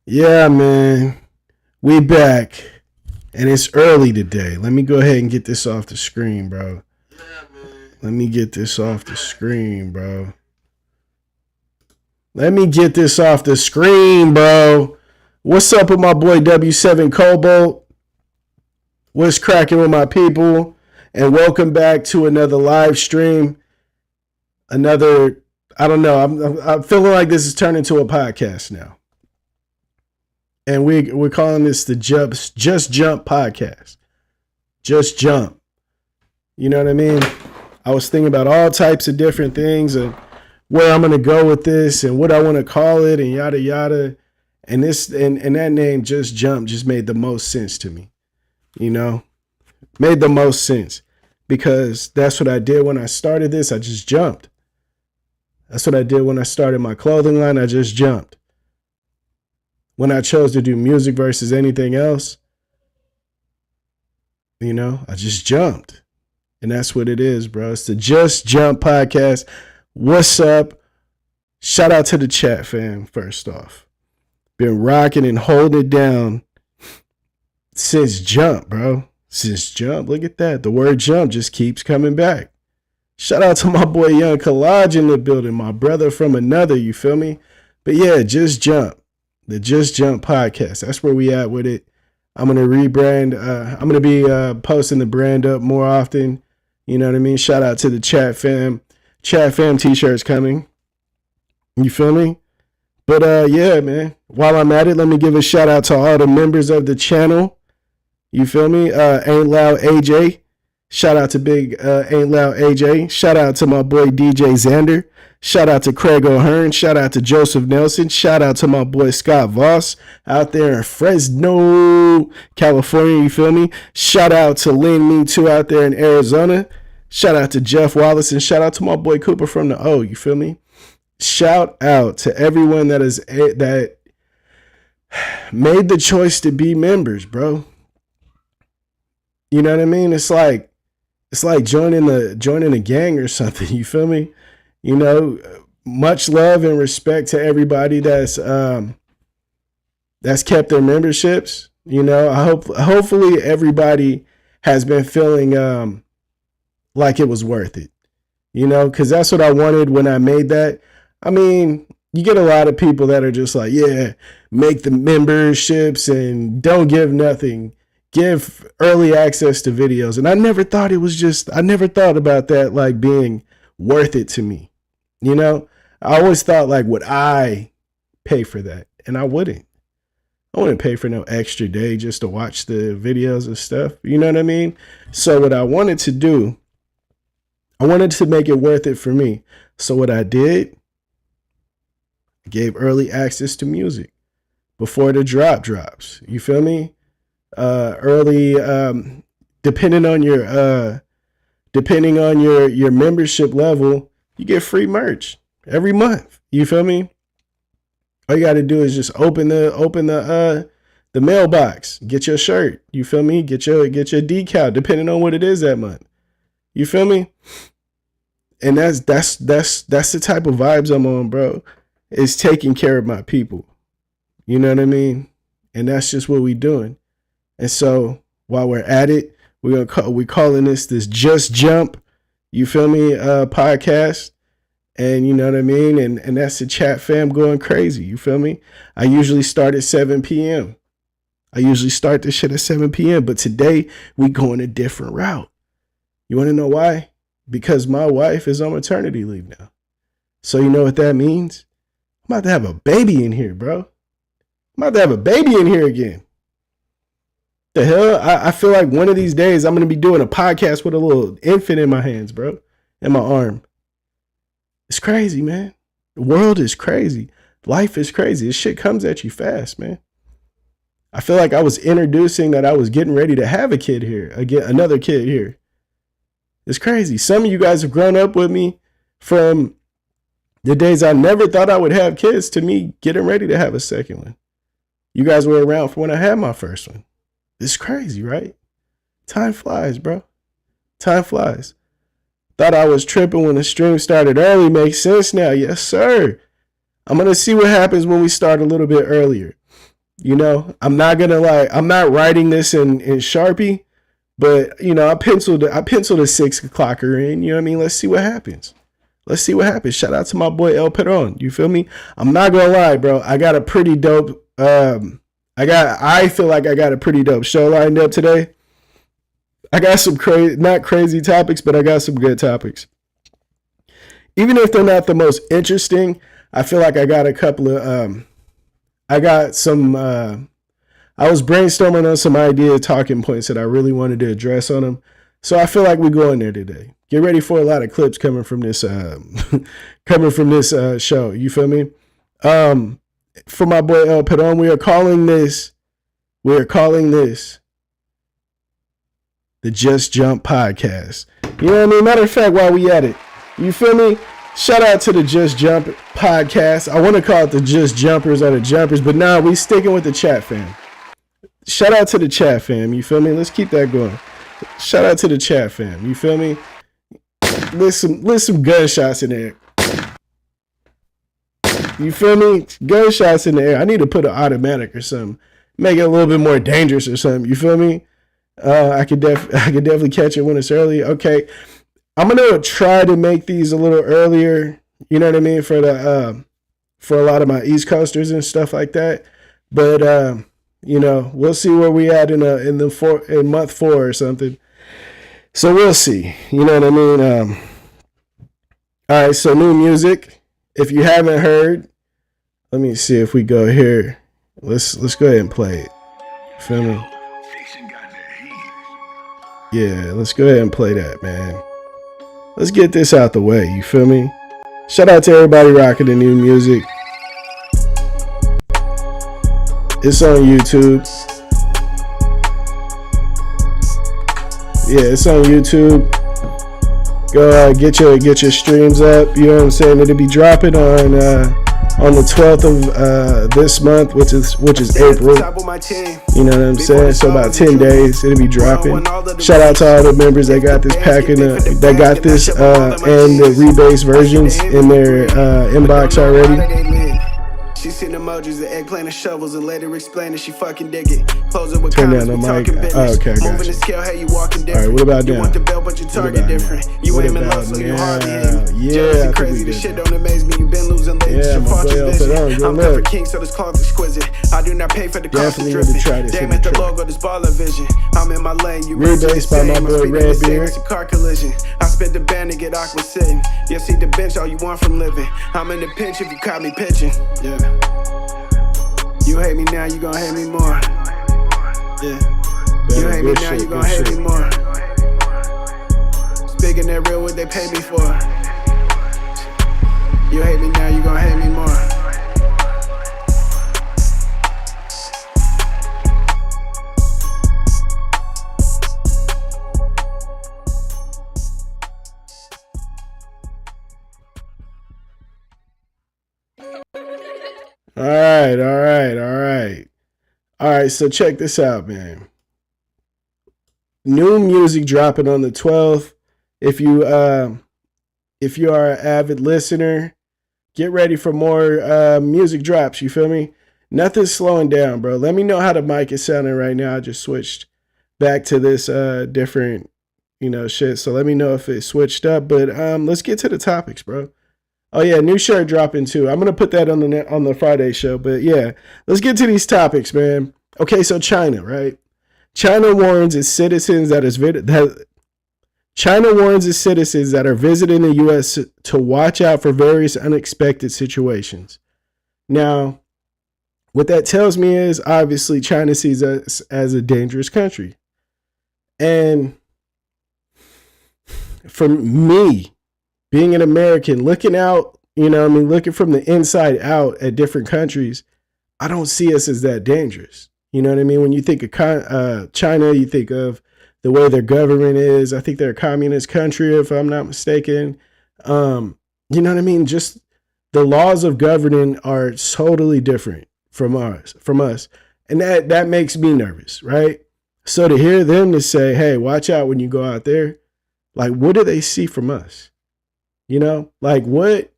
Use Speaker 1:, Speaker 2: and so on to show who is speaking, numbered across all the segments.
Speaker 1: Yeah, man. We back. And it's early today. Let me go ahead and get this off the screen, bro. Let me get this off the screen, bro. Let me get this off the screen, bro. What's up with my boy W7 Cobalt? What's cracking with my people? And welcome back to another live stream. Another, I don't know. I'm feeling like this is turning into a podcast now. And we're calling this the Just Jump podcast. Just jump. You know what I mean? I was thinking about all types of different things and where I'm gonna go with this and what I want to call it and yada yada. And this and that name Just Jump just made the most sense to me. You know? Made the most sense. Because that's what I did when I started this. I just jumped. That's what I did when I started my clothing line. I just jumped. When I chose to do music versus anything else, you know, I just jumped. And that's what it is, bro. It's the Just Jump podcast. What's up? Shout out to the chat fam, first off. Been rocking and holding it down since jump, bro. Since jump. Look at that. The word jump just keeps coming back. Shout out to my boy Young Collage in the building, my brother from another, you feel me? But yeah, just jump. The Just Jump podcast. That's where we at with it. I'm going to rebrand. I'm going to be posting the brand up more often. You know what I mean? Shout out to the chat fam. Chat fam t-shirts coming. You feel me? But yeah, man. While I'm at it, let me give a shout out to all the members of the channel. You feel me? Ain't Loud AJ. Shout out to Big Ain't Loud AJ. Shout out to my boy DJ Xander. Shout out to Craig O'Hearn. Shout out to Joseph Nelson. Shout out to my boy Scott Voss out there in Fresno, California. You feel me? Shout out to Lean Me Too out there in Arizona. Shout out to Jeff Wallace and shout out to my boy Cooper from the O. You feel me? Shout out to everyone that made the choice to be members, bro. You know what I mean? It's like joining a gang or something. You feel me? You know, much love and respect to everybody that's kept their memberships. You know, hopefully everybody has been feeling like it was worth it. You know, because that's what I wanted when I made that. I mean, you get a lot of people that are just like, yeah, make the memberships and don't give nothing. Give early access to videos. And I never thought about that like being worth it to me. You know, I always thought like, would I pay for that? And I wouldn't pay for no extra day just to watch the videos and stuff. You know what I mean? So what I wanted to do, I wanted to make it worth it for me. So what I did, I gave early access to music before the drops. You feel me? Early, depending on your membership level, you get free merch every month. You feel me? All you got to do is just open the mailbox, get your shirt. You feel me? Get your decal, depending on what it is that month. You feel me? And that's the type of vibes I'm on, bro. It's taking care of my people. You know what I mean? And that's just what we doing. And so while we're at it, we're calling this Just Jump, you feel me, podcast. And you know what I mean? And that's the chat fam going crazy. You feel me? I usually start at 7 p.m. I usually start this shit at 7 p.m. But today we going a different route. You want to know why? Because my wife is on maternity leave now. So you know what that means? I'm about to have a baby in here, bro. I'm about to have a baby in here again. The hell? I feel like one of these days I'm going to be doing a podcast with a little infant in my hands, bro. In my arm. It's crazy, man. The world is crazy. Life is crazy. This shit comes at you fast, man. I feel like I was introducing that I was getting ready to have a kid here. Again, another kid here. It's crazy. Some of you guys have grown up with me from the days I never thought I would have kids to me getting ready to have a second one. You guys were around for when I had my first one. It's crazy, right? Time flies, bro. Time flies. Thought I was tripping when the stream started early. Makes sense now. Yes, sir. I'm going to see what happens when we start a little bit earlier. You know, I'm not gonna like, I'm not writing this in Sharpie, but you know, I penciled a 6 o'clocker in. You know what I mean? Let's see what happens. Let's see what happens. Shout out to my boy El Peron. You feel me? I'm not gonna lie, bro. I got a pretty dope. I feel like I got a pretty dope show lined up today. I got some not crazy topics, but I got some good topics. Even if they're not the most interesting, I feel like I got a couple of. I got some. I was brainstorming on some idea talking points that I really wanted to address on them. So I feel like we go in there today. Get ready for a lot of clips coming from this coming from this show. You feel me? For my boy El Peron, we are calling this the Just Jump Podcast. You know what I mean? Matter of fact, while we at it, you feel me? Shout out to the Just Jump Podcast. I want to call it the Just Jumpers or the Jumpers, but nah, we sticking with the chat fam. Shout out to the chat fam. You feel me? Let's keep that going. Shout out to the chat fam. You feel me? There's some gunshots in there. You feel me? Gunshots in the air. I need to put an automatic or something. Make it a little bit more dangerous or something. You feel me? I could definitely catch it when it's early. Okay. I'm gonna try to make these a little earlier, you know what I mean, for a lot of my East Coasters and stuff like that. But you know, we'll see where we at in month 4 or something. So we'll see. You know what I mean? All right, so new music. If you haven't heard, let me see if we go here. Let's go ahead and play it. Feel me? Yeah, let's go ahead and play that, man. Let's get this out the way, you feel me? Shout out to everybody rocking the new music. It's on YouTube. Yeah, it's on YouTube. Go get your streams up. You know what I'm saying? It'll be dropping on the 12th of this month, which is April. You know what I'm saying? So about 10 days, it'll be dropping. Shout out to all the members that got this pack and the rebase versions in their inbox already. She seen emojis, the eggplant and shovels, and later explain that she fucking dig it. Close it with turn down the mic. Oh, okay, gotcha. Scale, hey, you walking different. All right, what about you want the belt, but you target different. You aiming low, so you hardly hit. Yeah, crazy. This shit don't amaze me. You been losing late. Yeah, my boy, I'm not for king, so this cloth exquisite. I do not pay for the cost of dripping. Damn it, the logo, this baller vision. I'm in my lane. You rebased by my boy Redbeard. It's a car collision. I spent the band to get awkward sitting. You see the bench, all you want from living. I'm in the pinch if you caught me pitching. Yeah. You hate me now, you gon' hate me more. Yeah. You hate me now, you gon' hate me more. Speaking that real, what they pay me for. You hate me now, you gon' hate me more. All right, so check this out, man. New music dropping on the 12th. If you are an avid listener, get ready for more music drops, you feel me? Nothing's slowing down, bro. Let me know how the mic is sounding right now. I just switched back to this different, shit. So let me know if it switched up, but let's get to the topics, bro. Oh yeah, new shirt dropping too. I'm gonna put that on the Friday show. But yeah, let's get to these topics, man. Okay, so China, right? China warns its citizens that are visiting the U.S. to watch out for various unexpected situations. Now, what that tells me is obviously China sees us as a dangerous country, and for me, being an American, looking out, looking from the inside out at different countries, I don't see us as that dangerous. You know what I mean? When you think of China, you think of the way their government is. I think they're a communist country, if I'm not mistaken. You know what I mean? Just the laws of governing are totally different from us. And that makes me nervous, right? So to hear them to say, hey, watch out when you go out there, like, what do they see from us? Like what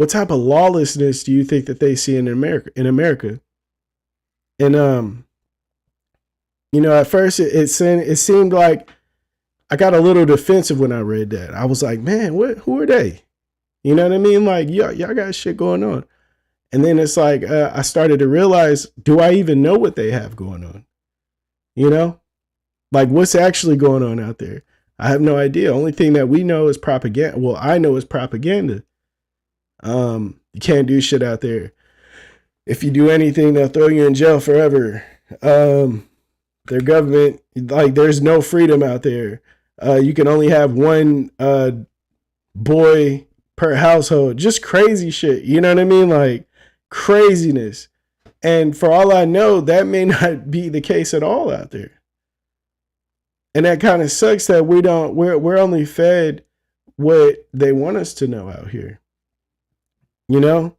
Speaker 1: type of lawlessness do you think that they see in America? And at first it seemed like I got a little defensive when I read that. I was like, man, who are they? You know what I mean? Like, y'all got shit going on. And then it's like, I started to realize, do I even know what they have going on? You know, like what's actually going on out there? I have no idea. Only thing that we know is propaganda. Well, I know is propaganda. You can't do shit out there. If you do anything, they'll throw you in jail forever. Their government, like, there's no freedom out there. You can only have one boy per household. Just crazy shit. You know what I mean? Like craziness. And for all I know, that may not be the case at all out there. And that kind of sucks that we're only fed what they want us to know out here. You know?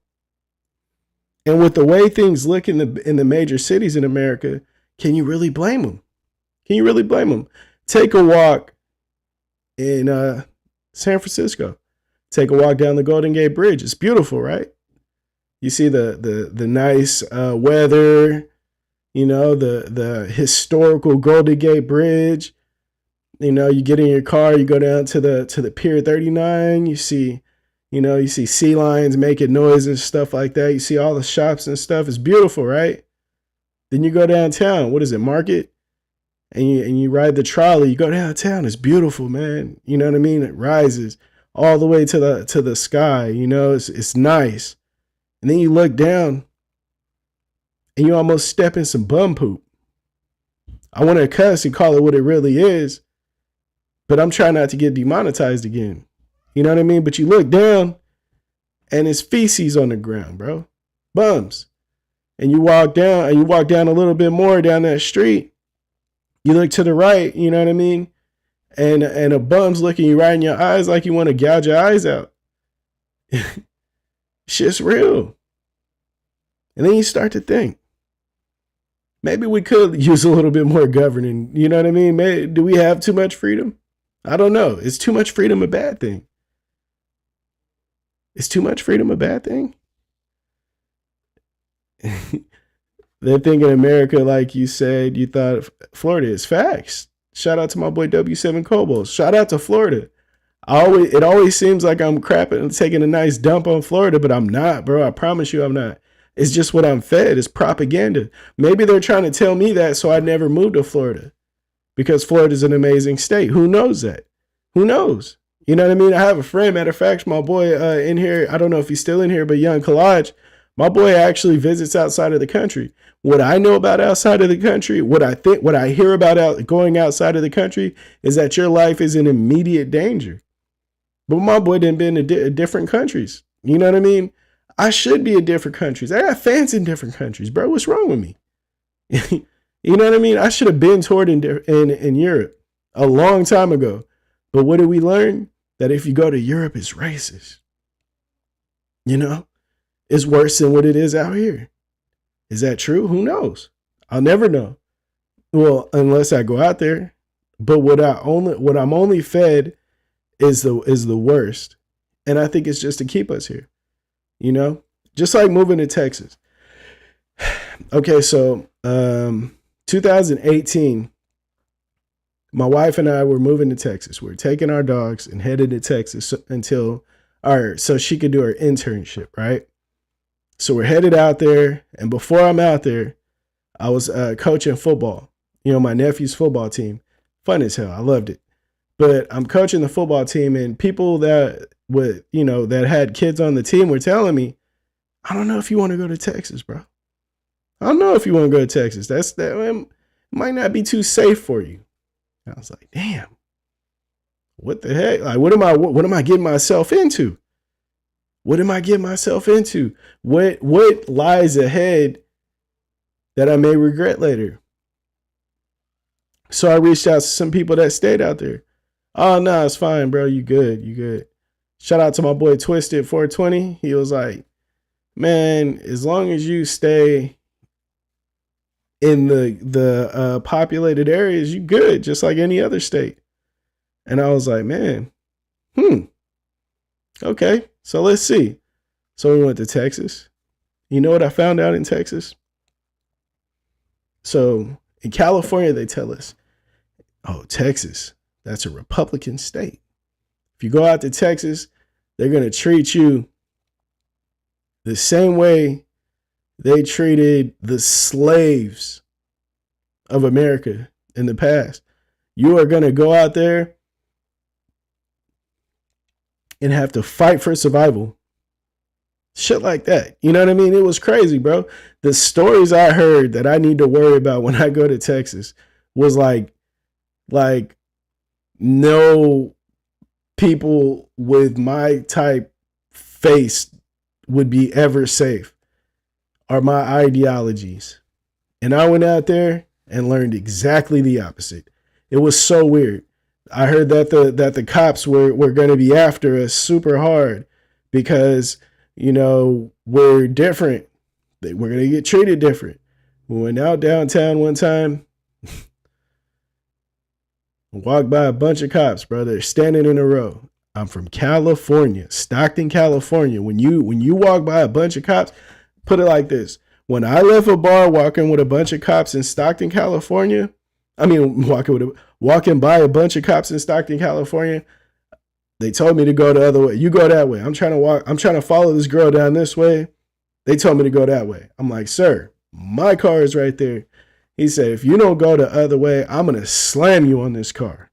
Speaker 1: And with the way things look in the major cities in America, can you really blame them? Can you really blame them? Take a walk in San Francisco. Take a walk down the Golden Gate Bridge. It's beautiful, right? You see the nice weather, the historical Golden Gate Bridge. You get in your car, you go down to the Pier 39, you see sea lions making noise and stuff like that. You see all the shops and stuff. It's beautiful, right? Then you go downtown. What is it, Market? And you ride the trolley. You go downtown. It's beautiful, man. You know what I mean? It rises all the way to the sky. It's nice. And then you look down, and you almost step in some bum poop. I want to cuss and call it what it really is, but I'm trying not to get demonetized again. You know what I mean? But you look down, and it's feces on the ground, bro. Bums. And you walk down a little bit more down that street. You look to the right, you know what I mean? And a bum's looking you right in your eyes like you want to gouge your eyes out. Shit's real. And then you start to think, maybe we could use a little bit more governing. You know what I mean? Do we have too much freedom? I don't know. Is too much freedom a bad thing? Is too much freedom a bad thing? They're thinking America, like you said, you thought Florida is. Facts. Shout out to my boy W7 Cobos. Shout out to Florida. It always seems like I'm crapping and taking a nice dump on Florida, but I'm not, bro. I promise you I'm not. It's just what I'm fed. It's propaganda. Maybe they're trying to tell me that so I never moved to Florida because Florida is an amazing state. Who knows that? Who knows? You know what I mean? I have a friend, matter of fact, my boy in here, I don't know if he's still in here, but Young Collage, my boy actually visits outside of the country. What I know about outside of the country, what I hear about going outside of the country is that your life is in immediate danger. But my boy didn't been to different countries. You know what I mean? I should be in different countries. I got fans in different countries, bro. What's wrong with me? You know what I mean? I should have been toured in Europe a long time ago. But what did we learn? That if you go to Europe, it's racist. It's worse than what it is out here. Is that true? Who knows? I'll never know. Well, unless I go out there. But what I'm only fed is the worst. And I think it's just to keep us here. Just like moving to Texas. Okay, so 2018, my wife and I were moving to Texas. We were taking our dogs and headed to Texas so she could do her internship, right? So we're headed out there, and before I'm out there, I was coaching football. My nephew's football team. Fun as hell. I loved it. But I'm coaching the football team, and people that had kids on the team were telling me, I don't know if you want to go to Texas, bro. I don't know if you want to go to Texas. That might not be too safe for you. I was like, damn, what the heck? Like, what am I getting myself into? What am I getting myself into? What lies ahead that I may regret later? So I reached out to some people that stayed out there. Oh, no, it's fine, bro. You good. Shout out to my boy Twisted 420. He was like, man, as long as you stay in the populated areas, you good, just like any other state. And I was like, man, okay, so let's see. So we went to Texas. You know what I found out in Texas? So in California, they tell us, oh, Texas, that's a Republican state. If you go out to Texas, they're going to treat you the same way they treated the slaves of America in the past. You are going to go out there and have to fight for survival. Shit like that. You know what I mean? It was crazy, bro. The stories I heard that I need to worry about when I go to Texas was like no people with my type face would be ever safe, are my ideologies. And I went out there and learned exactly the opposite. It was so weird. I heard that the cops were going to be after us super hard because, you know, we're different. We're going to get treated different. We went out downtown one time, walked by a bunch of cops, bro. They're standing in a row. I'm from California, Stockton, California. When you walk by a bunch of cops, put it like this. When I left a bar walking with a bunch of cops in Stockton, California, walking by a bunch of cops in Stockton, California, they told me to go the other way. You go that way. I'm trying to follow this girl down this way. They told me to go that way. I'm like, sir, my car is right there. He said, if you don't go the other way, I'm going to slam you on this car.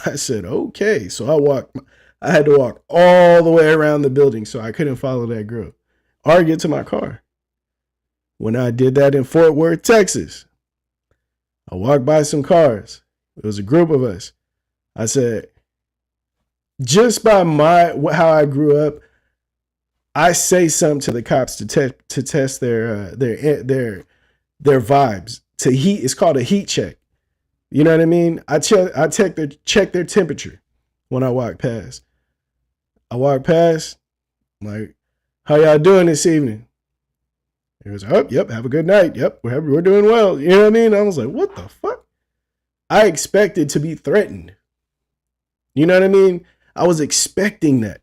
Speaker 1: I said, okay. So I had to walk all the way around the building so I couldn't follow that girl or get to my car. When I did that in Fort Worth, Texas, I walked by some cars. It was a group of us. I said, just by how I grew up, I say something to the cops to test their vibes. It's called a heat check. You know what I mean? I check their temperature when I walk past. I'm like, how y'all doing this evening? He was, oh, yep, have a good night. Yep, we're doing well. You know what I mean? I was like, what the fuck? I expected to be threatened. You know what I mean? I was expecting that.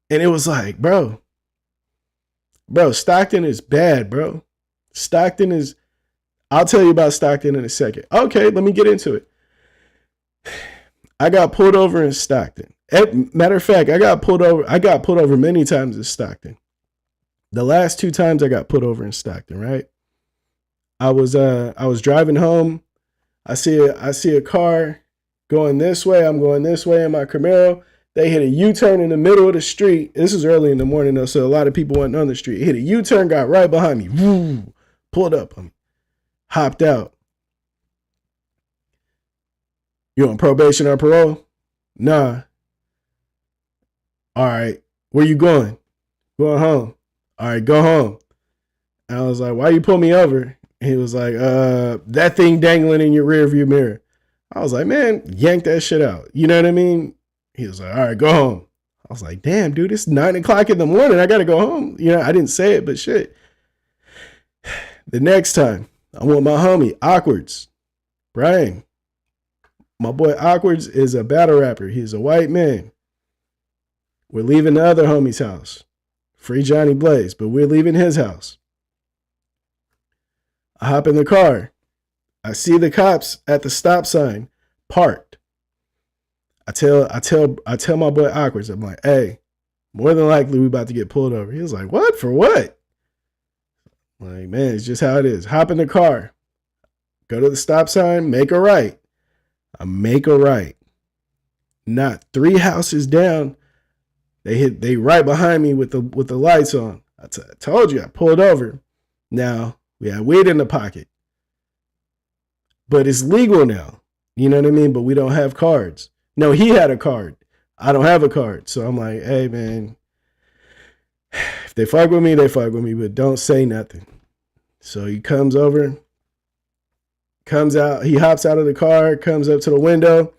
Speaker 1: And it was like, bro, Stockton is bad, bro. I'll tell you about Stockton in a second. Okay, let me get into it. I got pulled over in Stockton. Matter of fact, I got pulled over many times in Stockton. The last 2 times I got pulled over in Stockton, right? I was driving home. I see a car going this way. I'm going this way in my Camaro. They hit a U-turn in the middle of the street. This is early in the morning though, so a lot of people went on the street. Hit a U-turn, got right behind me. Woo, pulled up on me. Hopped out. You on probation or parole? Nah. All right. Where you going? Going home. All right, go home. And I was like, why you pull me over? And he was like, that thing dangling in your rearview mirror. I was like, man, yank that shit out. You know what I mean? He was like, all right, go home. I was like, damn, dude, it's 9 o'clock in the morning. I got to go home. You know, I didn't say it, but shit. The next time, I want my homie, Awkwards. Brian. My boy Awkwards is a battle rapper. He's a white man. We're leaving the other homie's house. Free Johnny Blaze, but we're leaving his house. I hop in the car. I see the cops at the stop sign parked. I tell my boy Awkwards, I'm like, hey, more than likely we about to get pulled over. He was like, what? For what? I'm like, man, it's just how it is. Hop in the car. Go to the stop sign, make a right. I make a right. Not 3 houses down. They right behind me with the lights on. I told you, I pulled over. Now, we had weed in the pocket. But it's legal now. You know what I mean? But we don't have cards. No, he had a card. I don't have a card. So I'm like, hey, man, if they fuck with me, they fuck with me, but don't say nothing. So he comes over, comes out, he hops out of the car, comes up to the window,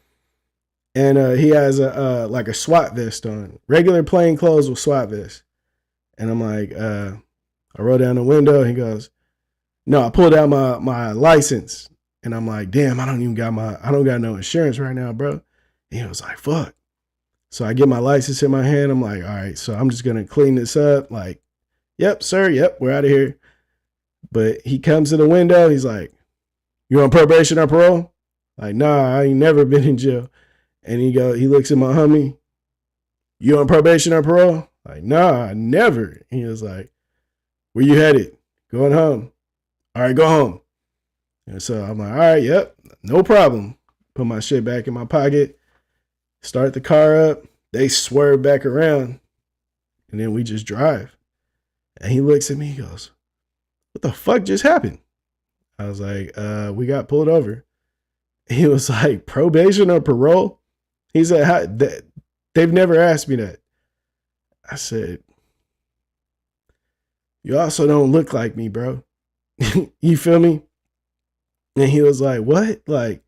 Speaker 1: and he has a SWAT vest on. Regular plain clothes with SWAT vest. And I'm like, I roll down the window. He goes, no, I pulled out my license. And I'm like, damn, I don't got no insurance right now, bro. And he was like, fuck. So I get my license in my hand. I'm like, all right, so I'm just going to clean this up. Like, yep, sir. Yep, we're out of here. But he comes to the window. He's like, "You on probation or parole?" Like, "Nah, I ain't never been in jail." And he looks at my homie. "You on probation or parole?" Like, "Nah, never." He was like, "Where you headed?" "Going home." "All right, go home." And so I'm like, "All right, yep, no problem." Put my shit back in my pocket, start the car up. They swerve back around, and then we just drive. And he looks at me, he goes, "What the fuck just happened?" I was like, "We got pulled over." He was like, "Probation or parole?" He said, "They've never asked me that." I said, "You also don't look like me, bro." You feel me? And he was like, "What? Like,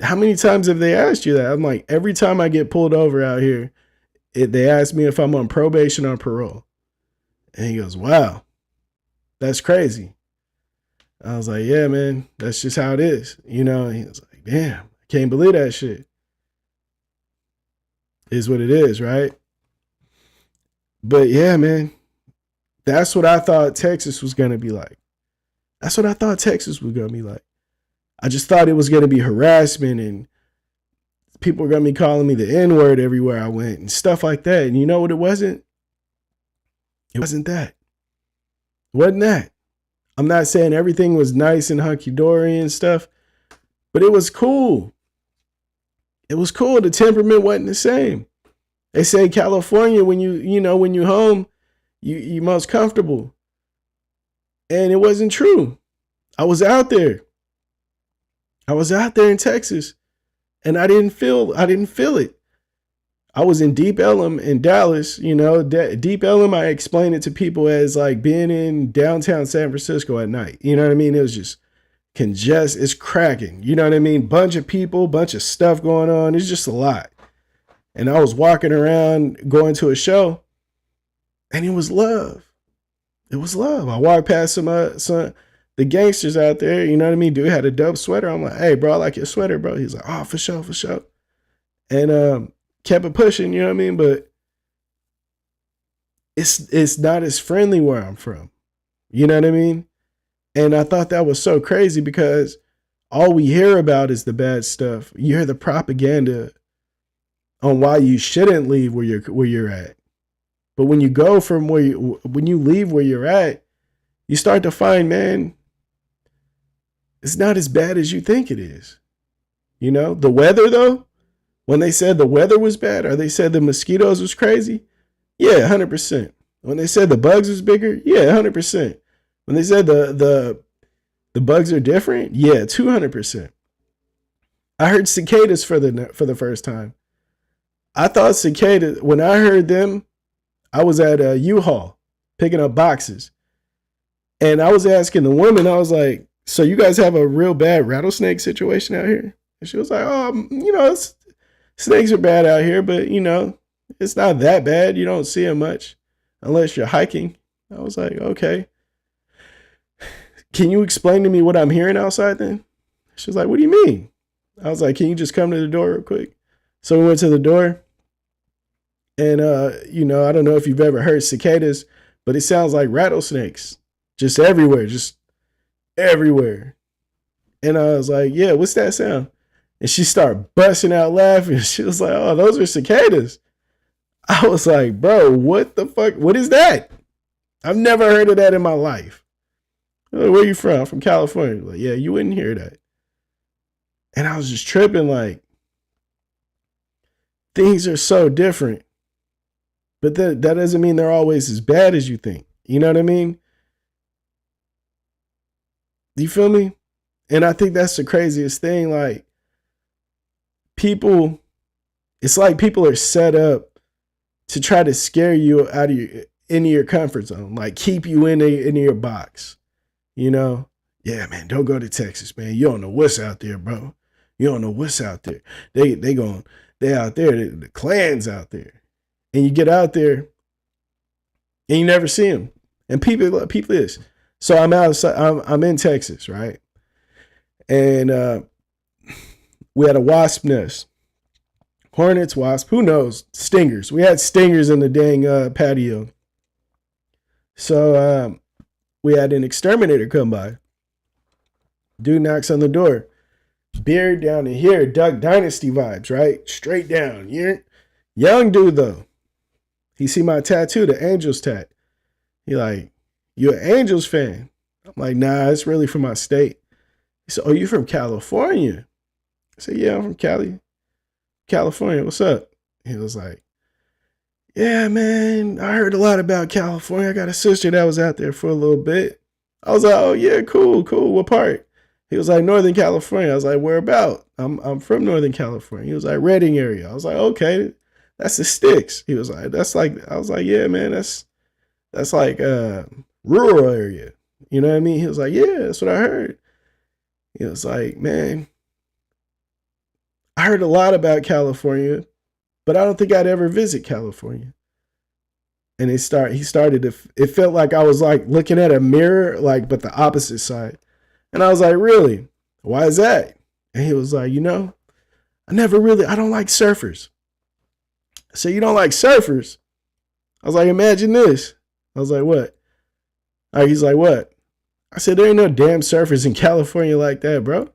Speaker 1: how many times have they asked you that?" I'm like, "Every time I get pulled over out here, they ask me if I'm on probation or parole." And he goes, "Wow, that's crazy." I was like, "Yeah, man, that's just how it is." And he was like, "Damn, I can't believe that shit." Is what it is, right? But yeah, man, that's what I thought Texas was going to be like. That's what I thought Texas was going to be like. I just thought it was going to be harassment and people were going to be calling me the N word everywhere I went and stuff like that. And you know what it wasn't? It wasn't that. It wasn't that. I'm not saying everything was nice and hunky dory and stuff, but it was cool. It was cool. The temperament wasn't the same. They say California, when when you home, you most comfortable. And it wasn't true. I was out there. I was out there in Texas and I didn't feel it. I was in Deep Ellum in Dallas, Deep Ellum, I explain it to people as like being in downtown San Francisco at night. You know what I mean? It was just it's cracking. You know what I mean? Bunch of people, bunch of stuff going on. It's just a lot. And I was walking around going to a show and it was love. It was love. I walked past some the gangsters out there, you know what I mean? Dude had a dope sweater. I'm like, "Hey, bro, I like your sweater, bro." He's like, "Oh, for sure, for sure." And kept it pushing, you know what I mean? But it's not as friendly where I'm from. You know what I mean? And I thought that was so crazy because all we hear about is the bad stuff. You hear the propaganda on why you shouldn't leave where you're at. But when you go from when you leave where you're at, you start to find, man, it's not as bad as you think it is. The weather though, when they said the weather was bad or they said the mosquitoes was crazy, yeah, 100%. When they said the bugs was bigger, yeah, 100%. When they said the bugs are different, yeah, 200%. I heard cicadas for the first time. I thought cicadas, when I heard them, I was at a U-Haul picking up boxes. And I was asking the woman, I was like, "So you guys have a real bad rattlesnake situation out here?" And she was like, "Oh, snakes are bad out here, but, it's not that bad. You don't see them much unless you're hiking." I was like, "Okay. Can you explain to me what I'm hearing outside then?" She was like, "What do you mean?" I was like, "Can you just come to the door real quick?" So we went to the door. And, I don't know if you've ever heard cicadas, but it sounds like rattlesnakes just everywhere, just everywhere. And I was like, "Yeah, what's that sound?" And she started busting out laughing. She was like, "Oh, those are cicadas." I was like, "Bro, what the fuck? What is that? I've never heard of that in my life." Like, "Where are you from?" "From California." Like, "Yeah, you wouldn't hear that." And I was just tripping, like, things are so different. But that doesn't mean they're always as bad as you think. You know what I mean? Do you feel me? And I think that's the craziest thing. Like, it's like people are set up to try to scare you out of into your comfort zone, like keep you in your box. Yeah, man, don't go to Texas, man. You don't know what's out there, bro. You don't know what's out there. They out there. The Klan's out there, and you get out there and you never see them. And people is. So I'm outside. I'm in Texas, right? And we had a wasp nest, hornets, wasp, who knows, stingers. We had stingers in the dang patio. So we had an exterminator come by. Dude knocks on the door. Beard down in here, Duck Dynasty vibes, right? Straight down. You're young dude though. He see my tattoo, the Angels tat. He like, you an Angels fan? I'm like, nah, it's really from my state. He said, oh, you from California? I said, yeah, I'm from California. What's up? He was like, yeah, man, I heard a lot about California. I got a sister that was out there for a little bit. I was like, oh yeah, cool. What part? He was like, Northern California. I was like, where about? I'm from Northern California. He was like, Redding area. I was like, okay, that's the sticks. He was like, that's like, I was like, yeah, man, that's like rural area. You know what I mean? He was like, yeah, that's what I heard. He was like, man, I heard a lot about California, but I don't think I'd ever visit California. And he started to, it felt like I was like looking at a mirror, like, but the opposite side. And I was like, really? Why is that? And he was like, I don't like surfers. I said, you don't like surfers? I was like, imagine this. I was like, what? All right, he's like, what? I said, there ain't no damn surfers in California like that, bro.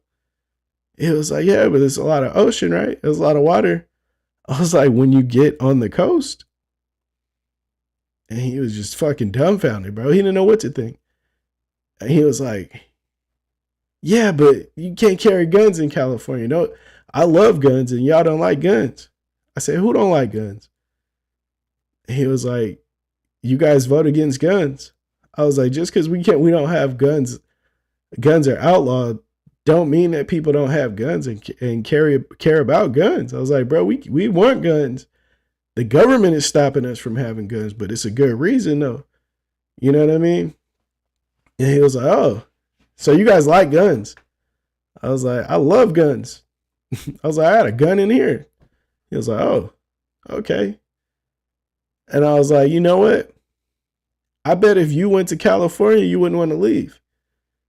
Speaker 1: He was like, yeah, but there's a lot of ocean, right? There's a lot of water. I was like, when you get on the coast? And he was just fucking dumbfounded, bro. He didn't know what to think. And he was like, yeah, but you can't carry guns in California. No, I love guns and y'all don't like guns. I said, who don't like guns? And he was like, you guys vote against guns. I was like, just because we don't have guns are outlawed, don't mean that people don't have guns and care about guns. I was like, bro, we want guns. The government is stopping us from having guns, but it's a good reason though. You know what I mean? And he was like, oh, so you guys like guns? I was like, I love guns. I was like, I had a gun in here. He was like, oh, okay. And I was like, you know what? I bet if you went to California, you wouldn't want to leave.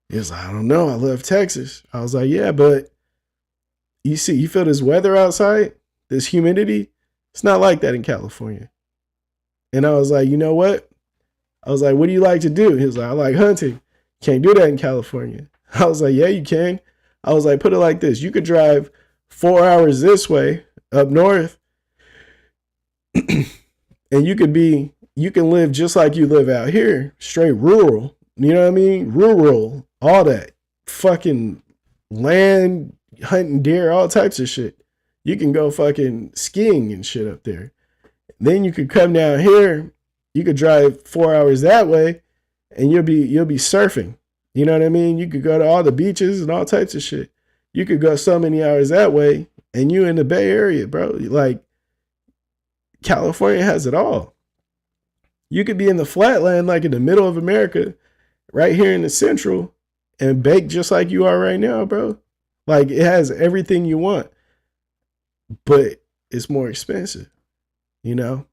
Speaker 1: He was like, I don't know. I love Texas. I was like, yeah, but you feel this weather outside, this humidity? It's not like that in California. And I was like, you know what? I was like, what do you like to do? He was like, I like hunting. Can't do that in California. I was like, yeah, you can. I was like, put it like this. You could drive 4 hours this way up north and you can live just like you live out here, straight rural. You know what I mean? Rural, all that. Fucking land, hunting deer, all types of shit. You can go fucking skiing and shit up there. Then you could come down here. You could drive 4 hours that way and you'll be surfing. You know what I mean? You could go to all the beaches and all types of shit. You could go so many hours that way and you in the Bay Area, bro. Like, California has it all. You could be in the flatland, like in the middle of America, right here in the central, and bake just like you are right now, bro. Like, it has everything you want, but it's more expensive, you know?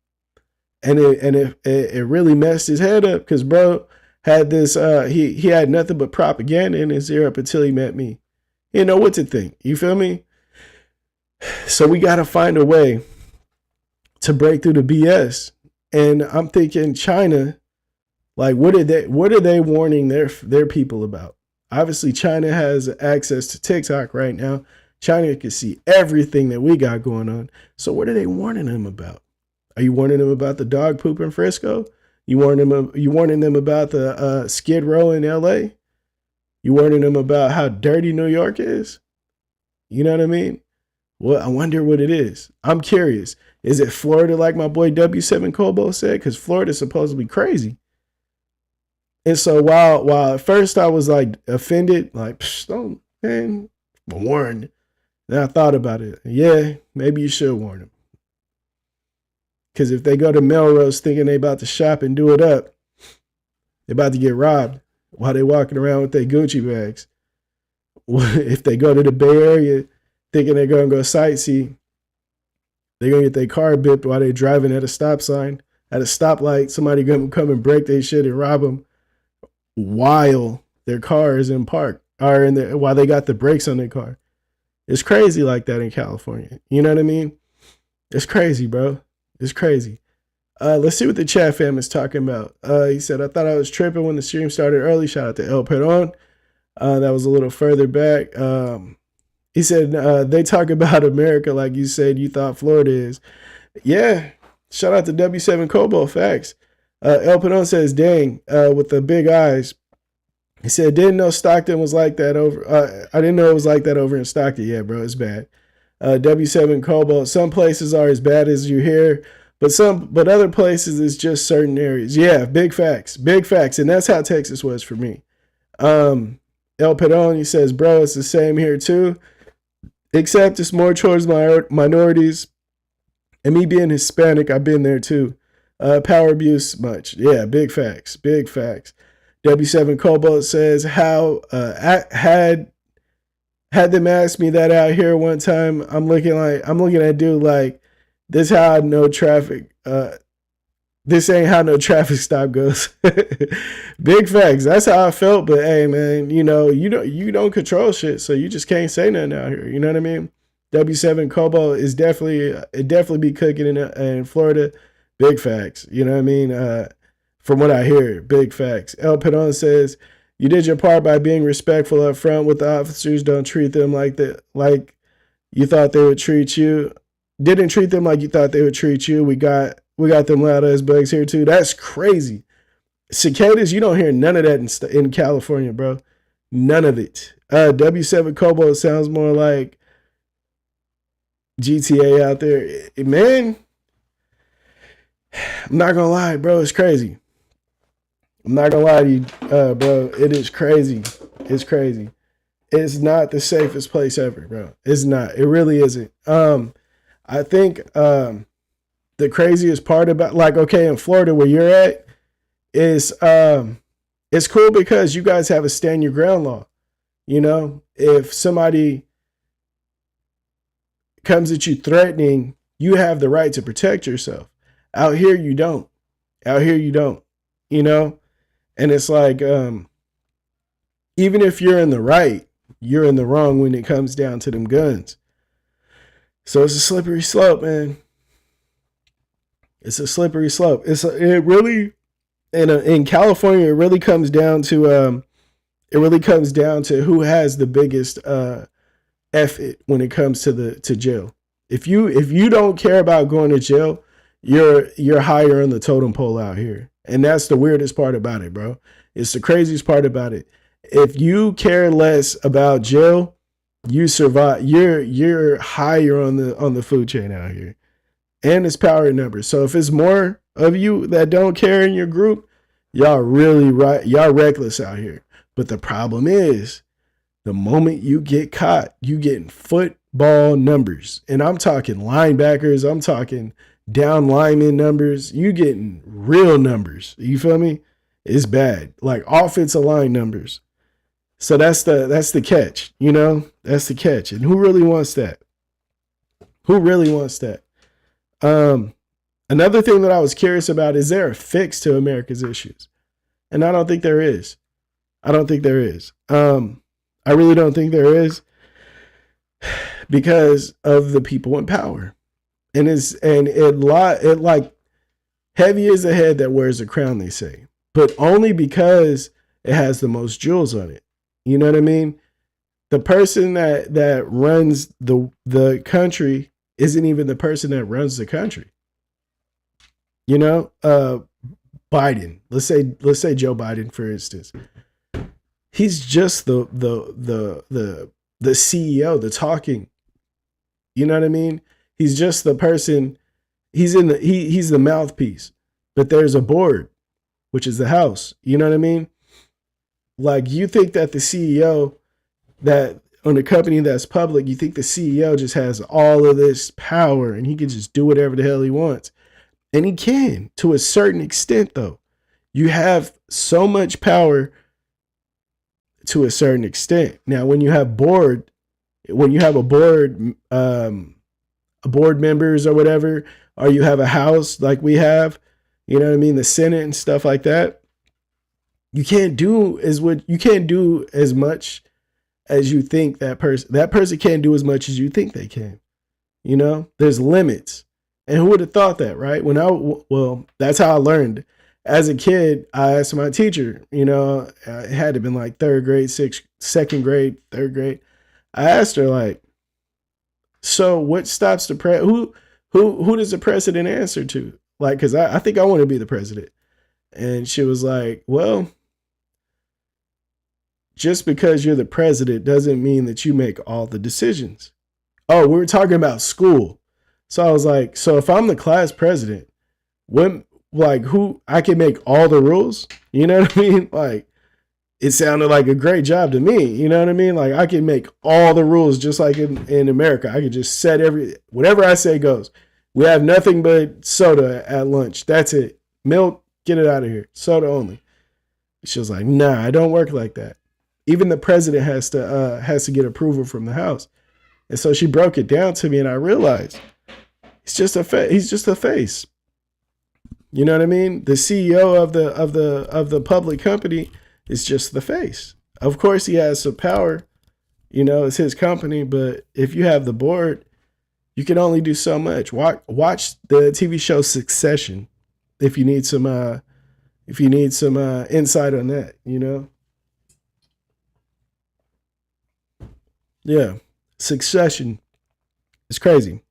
Speaker 1: And it really messed his head up because bro had this, he had nothing but propaganda in his ear up until he met me. He didn't know what to think. You feel me? So we got to find a way to break through the BS. And I'm thinking China, like, what are they warning their people about? Obviously, China has access to TikTok right now. China can see everything that we got going on. So what are they warning them about? Are you warning them about the dog poop in Frisco? You warning them about the Skid Row in LA? You warning them about how dirty New York is? You know what I mean? Well, I wonder what it is. I'm curious. Is it Florida like my boy W7 Kobo said? Because Florida's supposed to be crazy. And so while at first I was like offended, like, don't, man, warn. Then I thought about it. Yeah, maybe you should warn them. Because if they go to Melrose thinking they about to shop and do it up, they're about to get robbed while they walking around with their Gucci bags. If they go to the Bay Area thinking they're going to go sightsee, they're going to get their car bipped while they're driving at a stop sign. At a stoplight, somebody going to come and break their shit and rob them while their car is in park or while they got the brakes on their car. It's crazy like that in California. You know what I mean? It's crazy, bro. It's crazy. Let's see what the chat fam is talking about. He said, I thought I was tripping when the stream started early. Shout out to El Peron. That was a little further back. He said, they talk about America like you said you thought Florida is. Yeah. Shout out to W7 Cobalt. Facts. El Peron says, dang, with the big eyes. He said, didn't know Stockton was like that over. I didn't know it was like that over in Stockton. Yeah, bro, it's bad. W7 Cobalt. Some places are as bad as you hear, but other places it's just certain areas. Yeah, big facts, and that's how Texas was for me. El Peron, he says, bro, it's the same here too, except it's more towards minorities. And me being Hispanic, I've been there too. Power abuse much. Yeah, big facts. W7 Cobalt says, how had them ask me that out here one time, I'm looking at dude like, this how I know traffic. This ain't how no traffic stop goes. Big facts. That's how I felt. But hey, man, you don't control shit, so you just can't say nothing out here. You know what I mean? W7 Cobalt is definitely be cooking in Florida. Big facts. You know what I mean? From what I hear, big facts. El Pedon says, you did your part by being respectful up front with the officers. Don't treat them like you thought they would treat you. Didn't treat them like you thought they would treat you. We got them loud ass bugs here too. That's crazy. Cicadas, you don't hear none of that in California, bro. None of it. W7 Cobalt sounds more like GTA out there. Man, I'm not gonna lie, bro. It's crazy. I'm not gonna lie to you, bro. It is crazy. It's crazy. It's not the safest place ever, bro. It's not. It really isn't. I think the craziest part about, like, okay, in Florida where you're at is it's cool because you guys have a stand your ground law. You know, if somebody comes at you threatening, you have the right to protect yourself. Out here, you don't. You know? And it's like, even if you're in the right, you're in the wrong when it comes down to them guns. So it's a slippery slope, man. It's a slippery slope. It really, in California, it really comes down to who has the biggest effort when it comes to jail. If you don't care about going to jail, you're higher on the totem pole out here. And that's the weirdest part about it, bro. It's the craziest part about it. If you care less about jail, you survive. You're higher on the food chain out here. And it's power in numbers. So if it's more of you that don't care in your group, y'all really right. Y'all reckless out here. But the problem is, the moment you get caught, you getting football numbers. And I'm talking linebackers. I'm talking down lineman numbers. You getting real numbers. You feel me? It's bad. Like offensive line numbers. So that's the catch, you know? That's the catch. And who really wants that? Another thing that I was curious about, is there a fix to America's issues? And I don't think there is. I really don't think there is, because of the people in power. And it like heavy is the head that wears a crown, they say, but only because it has the most jewels on it. You know what I mean? The person that runs the country isn't even the person that runs the country. You know, Biden. Let's say Joe Biden, for instance. He's just the CEO, the talking. You know what I mean? He's just the person. He's the mouthpiece. But there's a board, which is the House. You know what I mean? Like, you think that the CEO that on a company that's public, you think the CEO just has all of this power and he can just do whatever the hell he wants. And he can, to a certain extent, though. You have so much power to a certain extent. Now, when you have a board members or whatever, or you have a House like we have, you know what I mean, the Senate and stuff like that, you can't do as much as you think that person can't do as much as you think they can. You know, there's limits. And who would have thought that, right? Well, that's how I learned. As a kid, I asked my teacher, it had to have been like third grade, second grade, third grade. I asked her, like, so what stops the who does the president answer to? Like, because I think I want to be the president. And she was like, well, just because you're the president doesn't mean that you make all the decisions. Oh, we were talking about school. So I was like, so if I'm the class president, when like who I can make all the rules? You know what I mean? Like it sounded like a great job to me. You know what I mean? Like I can make all the rules just like in America. I could just set whatever I say goes. We have nothing but soda at lunch. That's it. Milk, get it out of here. Soda only. She was like, nah, I don't work like that. Even the president has to get approval from the House. And so she broke it down to me, and I realized he's just a face. You know what I mean? The CEO of the public company is just the face. Of course, he has some power. It's his company, but if you have the board, you can only do so much. Watch the TV show Succession if you need some insight on that. Yeah, Succession is crazy.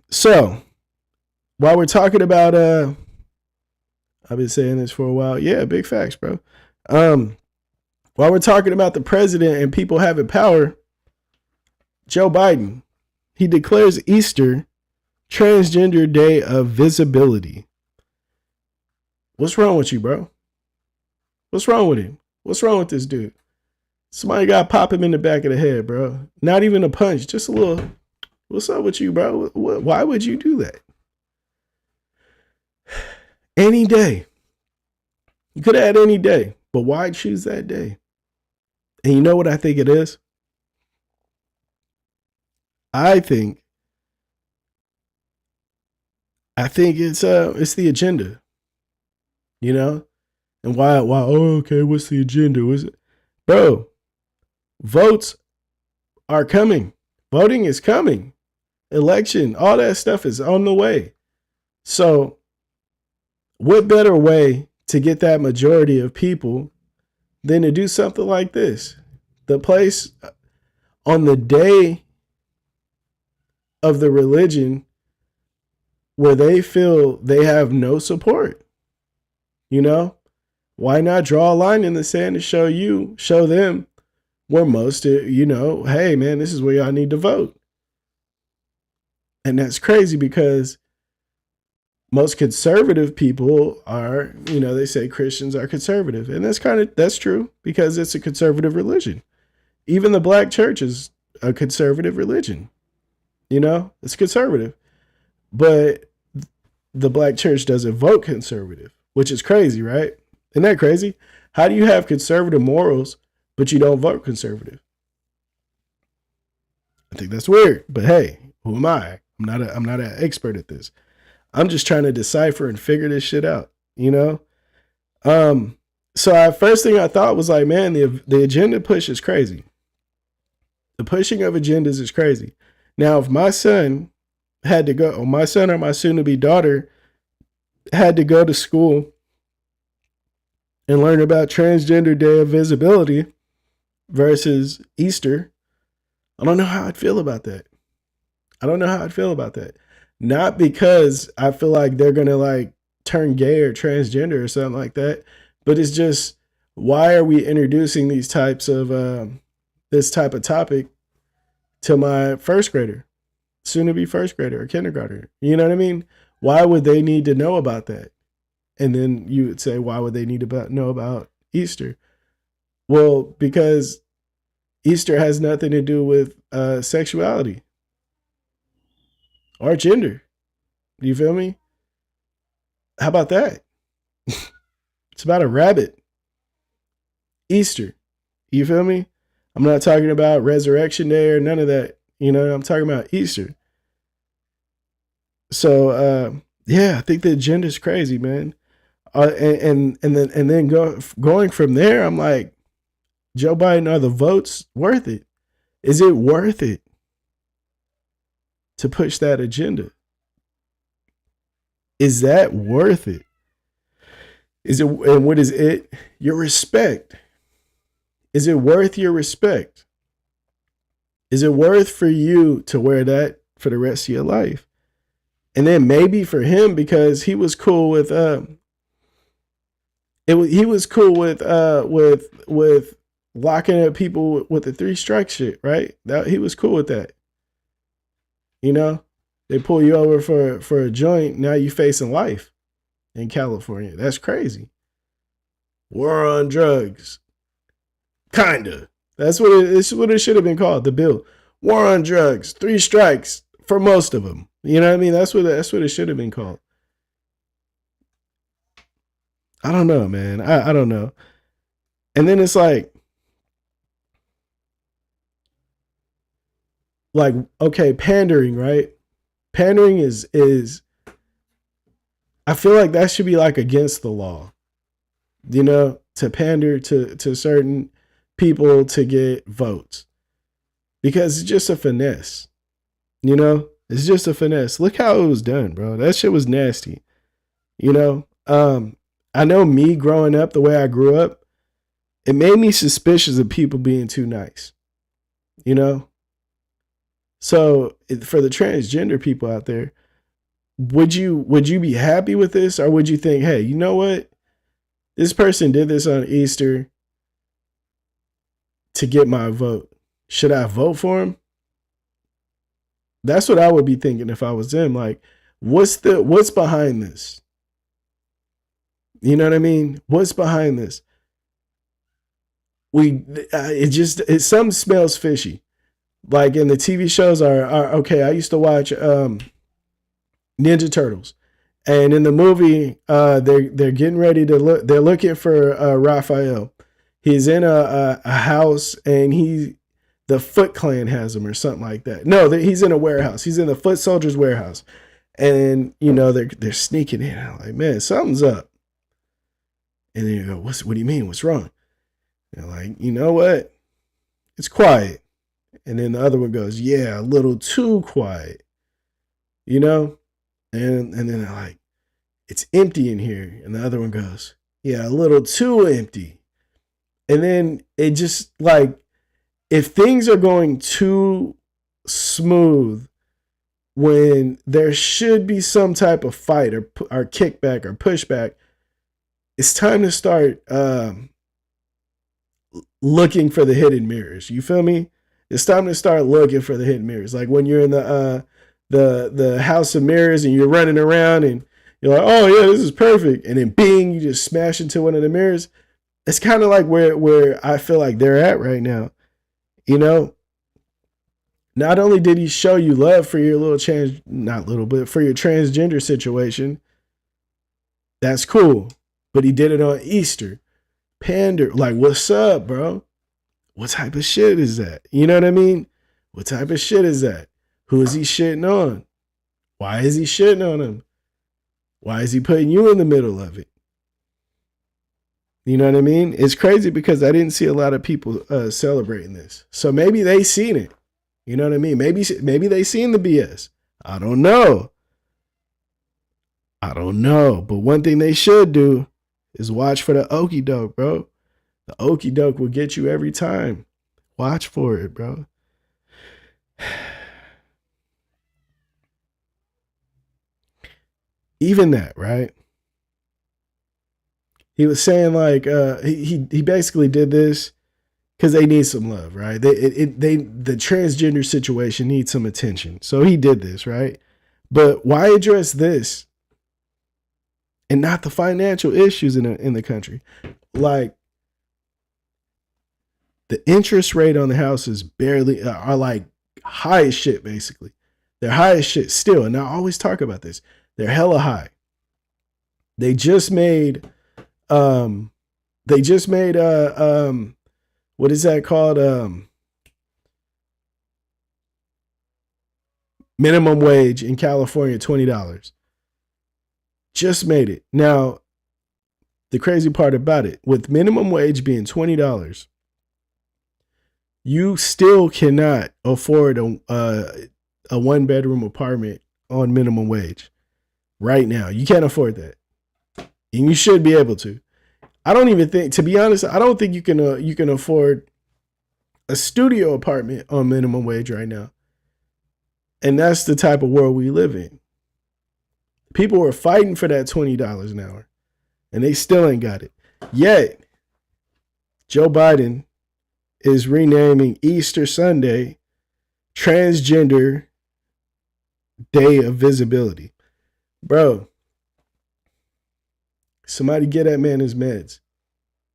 Speaker 1: So while we're talking about I've been saying this for a while. Yeah, big facts, bro. While we're talking about the president and people having power, Joe Biden, he declares Easter Transgender Day of Visibility. What's wrong with you, bro? What's wrong with him? What's wrong with this dude? Somebody got to pop him in the back of the head, bro. Not even a punch, just a little. What's up with you, bro? Why would you do that? Any day. You could have had any day, but why choose that day? And you know what I think it is? I think it's the agenda. And why okay, what's the agenda? What's it? Bro, votes are coming. Voting is coming. Election, all that stuff is on the way. So what better way to get that majority of people than to do something like this? The place on the day of the religion where they feel they have no support. Why not draw a line in the sand to show them where most, hey man, this is where y'all need to vote. And that's crazy because most conservative people are, they say Christians are conservative. And that's true because it's a conservative religion. Even the black church is a conservative religion. It's conservative. But the black church doesn't vote conservative, which is crazy, right? Isn't that crazy? How do you have conservative morals, but you don't vote conservative? I think that's weird. But hey, who am I? I'm not an expert at this. I'm just trying to decipher and figure this shit out, So first thing I thought was like, man, the agenda push is crazy. The pushing of agendas is crazy. Now, if my son had to go, or my son or my soon-to-be daughter had to go to school and learn about Transgender Day of Visibility versus Easter, I don't know how I'd feel about that. Not because I feel like they're going to like turn gay or transgender or something like that, but it's just, why are we introducing these types of, this type of topic to my first grader, soon to be first grader or kindergartner? You know what I mean? Why would they need to know about that? And then you would say, why would they need to know about Easter? Well, because Easter has nothing to do with sexuality or gender. Do you feel me? How about that? It's about a rabbit. Easter. You feel me? I'm not talking about Resurrection Day or none of that. I'm talking about Easter. So, yeah, I think the agenda is crazy, man. And then going from there, I'm like, Joe Biden, are the votes worth it? Is it worth it? to push that agenda. Is that worth it? Is it, and what is it? Your respect. Is it worth your respect? Is it worth for you to wear that for the rest of your life? And then maybe for him, because he was cool with he was cool with locking up people with the 3 strike shit, right? That he was cool with that. You know, they pull you over for a joint. Now you facing life in California. That's crazy. War on drugs. Kinda. It's what it should have been called. The bill. War on drugs. 3 strikes for most of them. You know what I mean? That's what it should have been called. I don't know, man. I don't know. And then it's like, okay, pandering, right? Pandering is I feel like that should be like against the law, you know, to pander to certain people to get votes, because it's just a finesse, you know. It's just a finesse. Look how it was done, bro. That shit was nasty, you know. I know me growing up the way I grew up, it made me suspicious of people being too nice, you know. So for the transgender people out there, would you be happy with this, or would you think, hey, you know what, this person did this on Easter to get my vote, should I vote for him? That's what I would be thinking if I was them. Like, what's behind this? You know what I mean? What's behind this? Something smells fishy. Like, in the TV shows are okay. I used to watch Ninja Turtles, and in the movie, they're getting ready to look. They're looking for Raphael. He's in a house, and the Foot Clan has him or something like that. No, he's in a warehouse. He's in the Foot Soldiers warehouse, and you know they're sneaking in. I'm like, man, something's up. And then you go, what do you mean? What's wrong? They're like, you know what? It's quiet. And then the other one goes, yeah, a little too quiet, you know? And then they're like, it's empty in here. And the other one goes, yeah, a little too empty. And then it just, like, if things are going too smooth when there should be some type of fight or kickback or pushback, it's time to start looking for the hidden mirrors. You feel me? It's time to start looking for the hidden mirrors. Like when you're in the house of mirrors and you're running around and you're like, oh yeah, this is perfect. And then bing, you just smash into one of the mirrors. It's kind of like where I feel like they're at right now. You know, not only did he show you love for your for your transgender situation. That's cool. But he did it on Easter. Pander. Like, what's up, bro? What type of shit is that? You know what I mean? What type of shit is that? Who is he shitting on? Why is he shitting on him? Why is he putting you in the middle of it? You know what I mean? It's crazy because I didn't see a lot of people celebrating this. So maybe they seen it. You know what I mean? Maybe they seen the BS. I don't know. But one thing they should do is watch for the okie doke, bro. The okie doke will get you every time. Watch for it, bro. Even that, right? He was saying like he basically did this because they need some love, right? The transgender situation needs some attention, so he did this, right? But why address this and not the financial issues in the country? Like, the interest rate on the houses are like high as shit, basically. They're high as shit still. And I always talk about this. They're hella high. They just made what is that called? Minimum wage in California, $20. Just made it. Now, the crazy part about it, with minimum wage being $20, you still cannot afford a a 1-bedroom apartment on minimum wage right now. You can't afford that, and you should be able to. I don't even think, to be honest, I don't think you can afford a studio apartment on minimum wage right now. And that's the type of world we live in. People are fighting for that $20 an hour, and they still ain't got it. Yet, Joe Biden is renaming Easter Sunday Transgender Day of Visibility. Bro, somebody get that man his meds.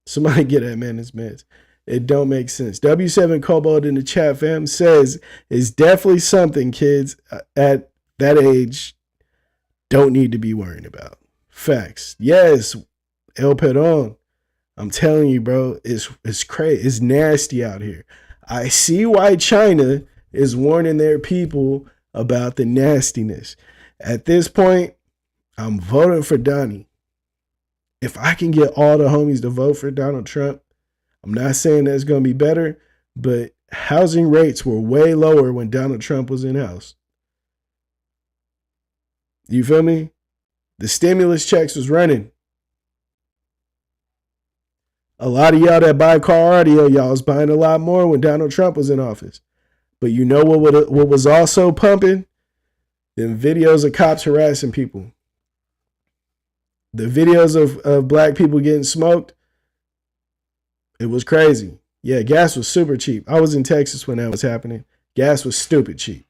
Speaker 1: Somebody get that man his meds. It don't make sense. W7 Cobalt in the chat, fam, says it's definitely something kids at that age don't need to be worrying about. Facts. Yes, El Peron. I'm telling you, bro, it's crazy. It's nasty out here. I see why China is warning their people about the nastiness. At this point, I'm voting for Donnie. If I can get all the homies to vote for Donald Trump, I'm not saying that's going to be better, but housing rates were way lower when Donald Trump was in house. You feel me? The stimulus checks was running. A lot of y'all that buy car audio, y'all was buying a lot more when Donald Trump was in office. But you know what was also pumping? Them videos of cops harassing people. The videos of black people getting smoked. It was crazy. Yeah, gas was super cheap. I was in Texas when that was happening. Gas was stupid cheap.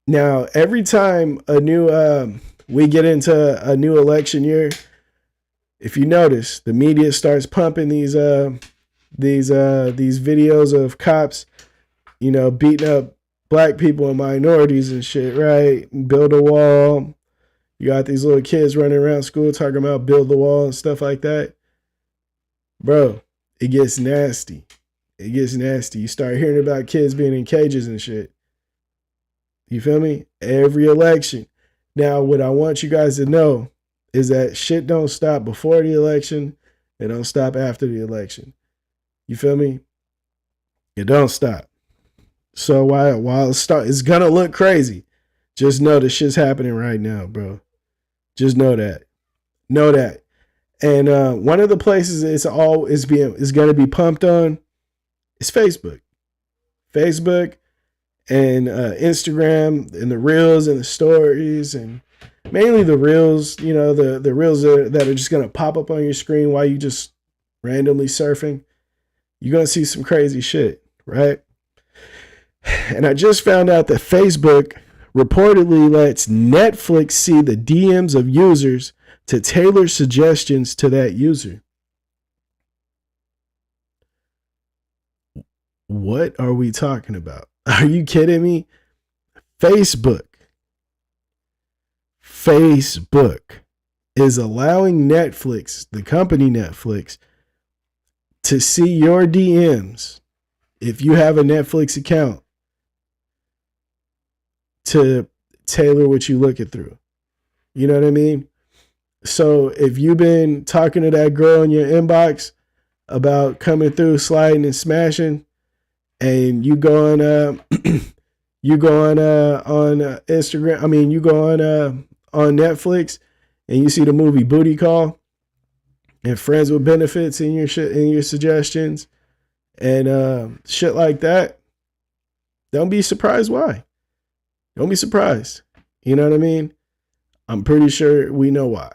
Speaker 1: Now, every time we get into a new election year, if you notice, the media starts pumping these videos of cops, beating up black people and minorities and shit, right? Build a wall. You got these little kids running around school talking about build the wall and stuff like that. Bro, it gets nasty. It gets nasty. You start hearing about kids being in cages and shit. You feel me? Every election. Now, what I want you guys to know is that shit don't stop before the election. It don't stop after the election. You feel me? It don't stop. So while it's gonna look crazy, just know the shit's happening right now, bro. Just know that. Know that. And one of the places it's going to be pumped on is Facebook. Facebook and Instagram and the reels and the stories, and mainly the reels, the reels that are just going to pop up on your screen while you just randomly surfing. You're going to see some crazy shit, right? And I just found out that Facebook reportedly lets Netflix see the DMs of users to tailor suggestions to that user. What are we talking about? Are you kidding me? Facebook is allowing Netflix, the company Netflix, to see your DMs if you have a Netflix account to tailor what you're looking through. You know what I mean? So if you've been talking to that girl in your inbox about coming through, sliding and smashing, and you go on on Instagram, you go on Netflix and you see the movie Booty Call and Friends with Benefits in your shit, in your suggestions and shit like that, don't be surprised why. Don't be surprised. You know what I mean? I'm pretty sure we know why.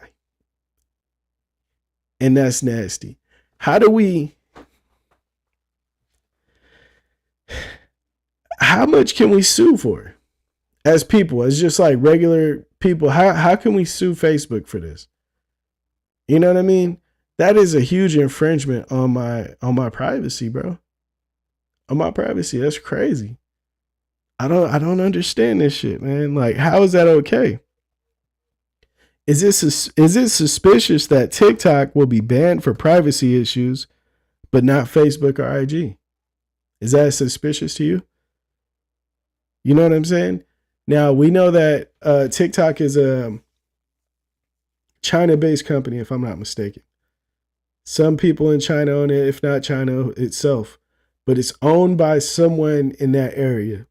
Speaker 1: And that's nasty. How much can we sue for as people, as just like regular people? How can we sue Facebook for this? You know what I mean? That is a huge infringement on my privacy, bro. On my privacy. That's crazy. I don't understand this shit, man. Like, how is that okay? Is it suspicious that TikTok will be banned for privacy issues, but not Facebook or IG? Is that suspicious to you? You know what I'm saying? Now, we know that TikTok is a China-based company, if I'm not mistaken. Some people in China own it, if not China itself. But it's owned by someone in that area.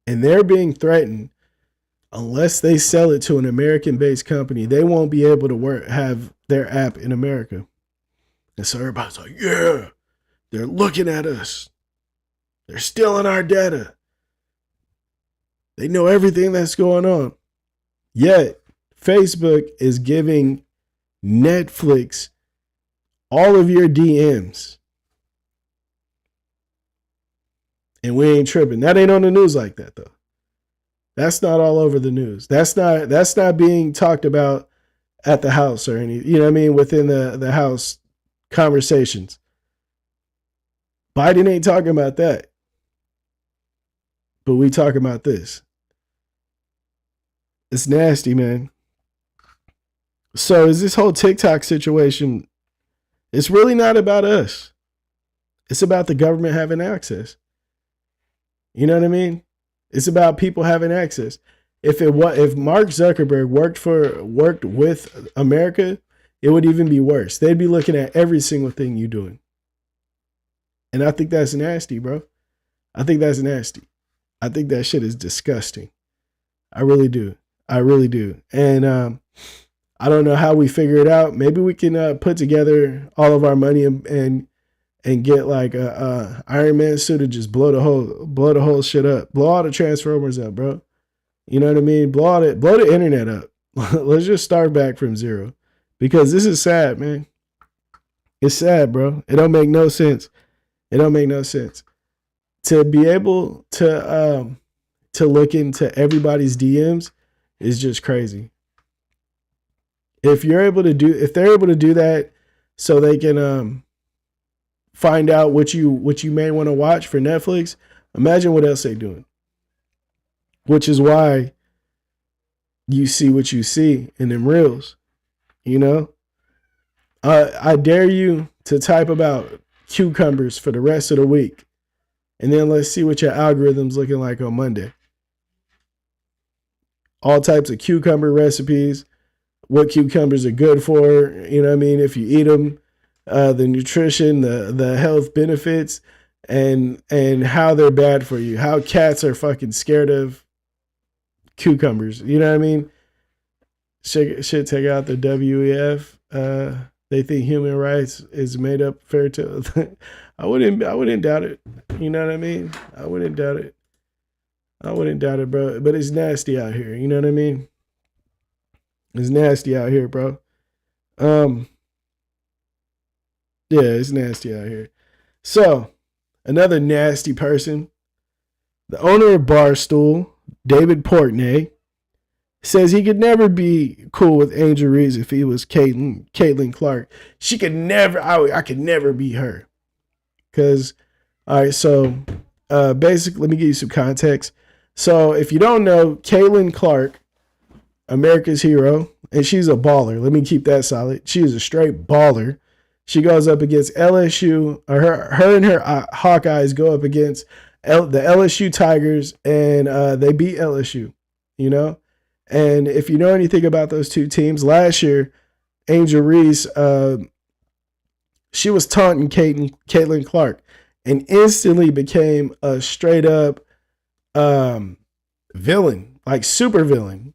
Speaker 1: And they're being threatened. Unless they sell it to an American-based company, they won't be able to have their app in America. And so everybody's like, yeah, they're looking at us. They're stealing our data. They know everything that's going on. Yet, Facebook is giving Netflix all of your DMs. And we ain't tripping. That ain't on the news like that, though. That's not all over the news. That's not being talked about at the house or any, you know what I mean, within the house conversations. Biden ain't talking about that. But we talking about this. It's nasty, man. So is this whole TikTok situation, it's really not about us. It's about the government having access. You know what I mean? It's about people having access. If Mark Zuckerberg worked with America, it would even be worse. They'd be looking at every single thing you're doing. And I think that's nasty, bro. I think that's nasty. I think that shit is disgusting. I really do. I really do. And I don't know how we figure it out. Maybe we can put together all of our money and get like a Iron Man suit and just blow the whole shit up. Blow all the Transformers up, bro. You know what I mean? Blow the internet up. Let's just start back from zero. Because this is sad, man. It's sad, bro. It don't make no sense. It don't make no sense. To be able to look into everybody's DMs is just crazy. If they're able to do that so they can find out what you may want to watch for Netflix, imagine what else they're doing. Which is why you see what you see in them reels. You know? I dare you to type about cucumbers for the rest of the week. And then let's see what your algorithm's looking like on Monday. All types of cucumber recipes, what cucumbers are good for, you know what I mean, if you eat them, the nutrition, the health benefits, and how they're bad for you, how cats are fucking scared of cucumbers, you know what I mean? Should take out the WEF. They think human rights is made up fair to. I wouldn't doubt it. You know what I mean? I wouldn't doubt it. Bro. But it's nasty out here. You know what I mean? It's nasty out here, bro. Yeah, it's nasty out here. So, another nasty person, the owner of Barstool, David Portnoy, says he could never be cool with Angel Reese if he was Caitlin Clark. She could never, I could never be her. Because, all right, so basically, let me give you some context. So if you don't know, Caitlin Clark, America's hero, and she's a baller. Let me keep that solid. She is a straight baller. She goes up against LSU, or her and her Hawkeyes go up against the LSU Tigers, and they beat LSU, you know? And if you know anything about those two teams, last year, Angel Reese, she was taunting Caitlin Clark and instantly became a straight up villain, like super villain.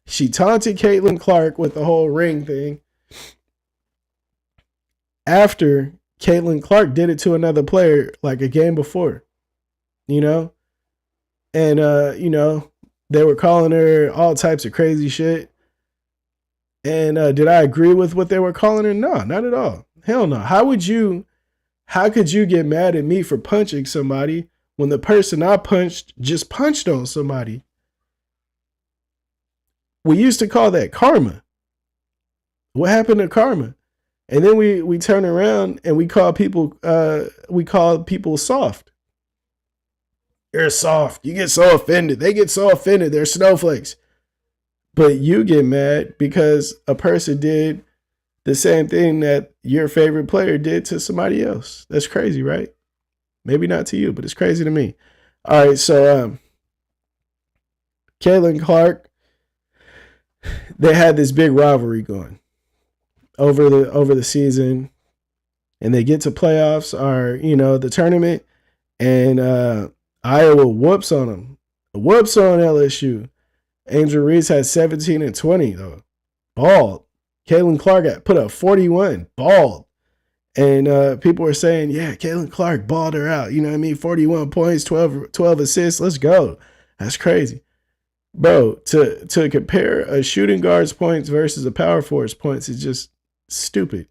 Speaker 1: She taunted Caitlin Clark with the whole ring thing after Caitlin Clark did it to another player like a game before, you know? And, you know, they were calling her all types of crazy shit. And did I agree with what they were calling her? No, not at all. Hell no. How could you get mad at me for punching somebody when the person I punched just punched on somebody? We used to call that karma. What happened to karma? And then we turn around and we call people soft. You're soft. You get so offended. They get so offended. They're snowflakes. But you get mad because a person did the same thing that your favorite player did to somebody else. That's crazy, right? Maybe not to you, but it's crazy to me. All right, so Caitlin Clark, they had this big rivalry going over the season, and they get to playoffs or, you know, the tournament, and Iowa whoops on them. Whoops on LSU. Angel Reese had 17 and 20 though. Balled. Caitlin Clark put up 41. Balled. And people were saying, yeah, Caitlin Clark balled her out. You know what I mean? 41 points, 12 assists. Let's go. That's crazy. Bro, to compare a shooting guard's points versus a power forward's points is just stupid.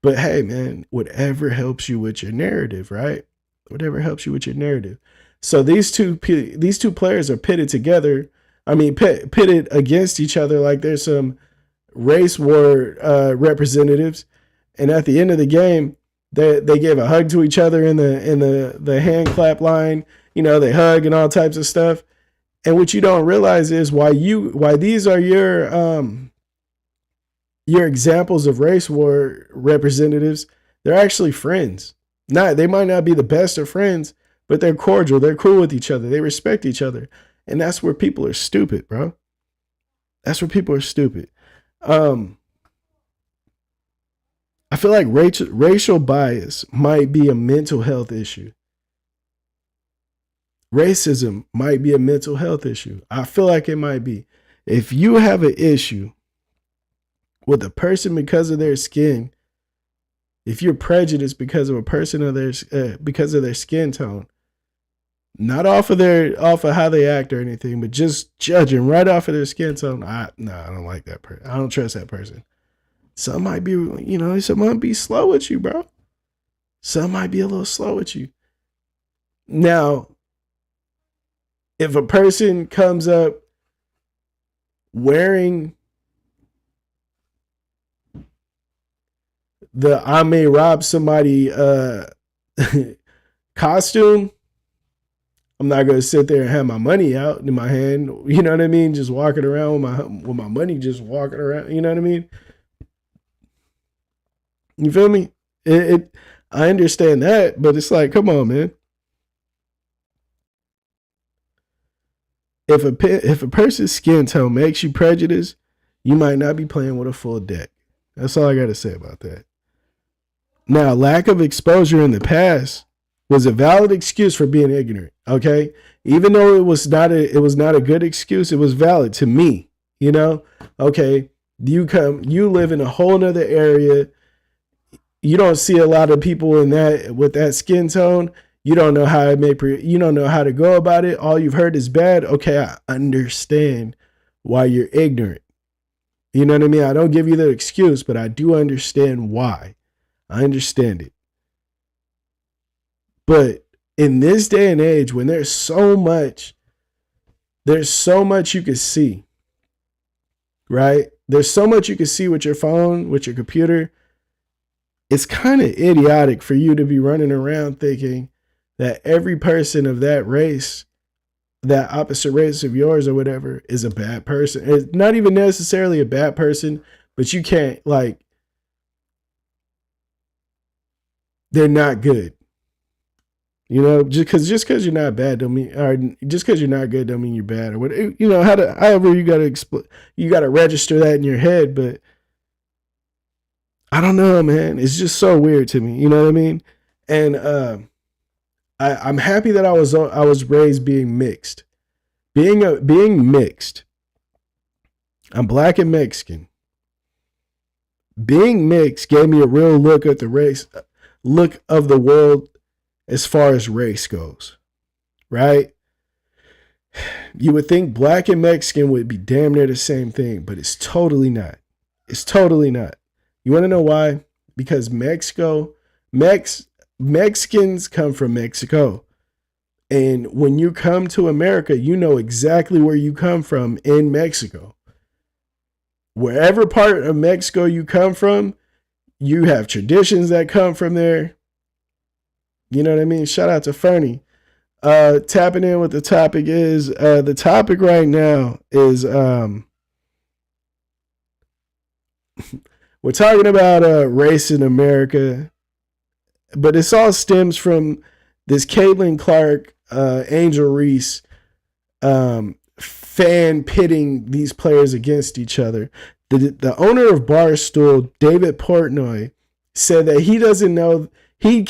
Speaker 1: But hey, man, whatever helps you with your narrative, right? Whatever helps you with your narrative. So these two players are pitted together. I mean, pitted against each other like there's some race war representatives. And at the end of the game, they gave a hug to each other in the hand clap line. You know, they hug and all types of stuff. And what you don't realize is why these are your examples of race war representatives. They're actually friends. They might not be the best of friends, but they're cordial. They're cool with each other. They respect each other. And that's where people are stupid, bro. That's where people are stupid. I feel like racial bias might be a mental health issue. Racism might be a mental health issue. I feel like it might be. If you have an issue with a person because of their skin, if you're prejudiced because of a person because of their skin tone, not off of how they act or anything, but just judging right off of their skin tone, I don't like that person. I don't trust that person. Some might be, some might be slow with you, bro. Some might be a little slow with you. Now, if a person comes up wearing the I may rob somebody costume, I'm not gonna sit there and have my money out in my hand. You know what I mean? Just walking around with my money, just walking around. You know what I mean? You feel me? I understand that, but it's like, come on, man. If a person's skin tone makes you prejudiced, you might not be playing with a full deck. That's all I got to say about that. Now, lack of exposure in the past was a valid excuse for being ignorant. Okay, even though it was not a good excuse, it was valid to me. Okay, you live in a whole nother area. You don't see a lot of people with that skin tone. You don't know how you don't know how to go about it. All you've heard is bad. Okay, I understand why you're ignorant. You know what I mean? I don't give you the excuse, but I do understand why. I understand it. But in this day and age, when there's so much you can see, right? There's so much you can see with your phone, with your computer. It's kind of idiotic for you to be running around thinking that every person of that race, that opposite race of yours or whatever, is a bad person. It's not even necessarily a bad person, but you can't, they're not good. Just because you're not bad don't mean, or just because you're not good don't mean you're bad or what. However you gotta register that in your head, but I don't know, man. It's just so weird to me. You know what I mean? And I'm happy that I was raised being mixed. Being mixed. I'm black and Mexican. Being mixed gave me a real look of the world as far as race goes. Right? You would think black and Mexican would be damn near the same thing, but it's totally not. It's totally not. You want to know why? Because Mexicans come from Mexico. And when you come to America, you know exactly where you come from in Mexico. Wherever part of Mexico you come from, you have traditions that come from there. You know what I mean? Shout out to Fernie. Tapping in with the topic is, the topic right now is, we're talking about race in America, but this all stems from this Caitlin Clark, Angel Reese fan pitting these players against each other. The owner of Barstool, David Portnoy, said that he doesn't know he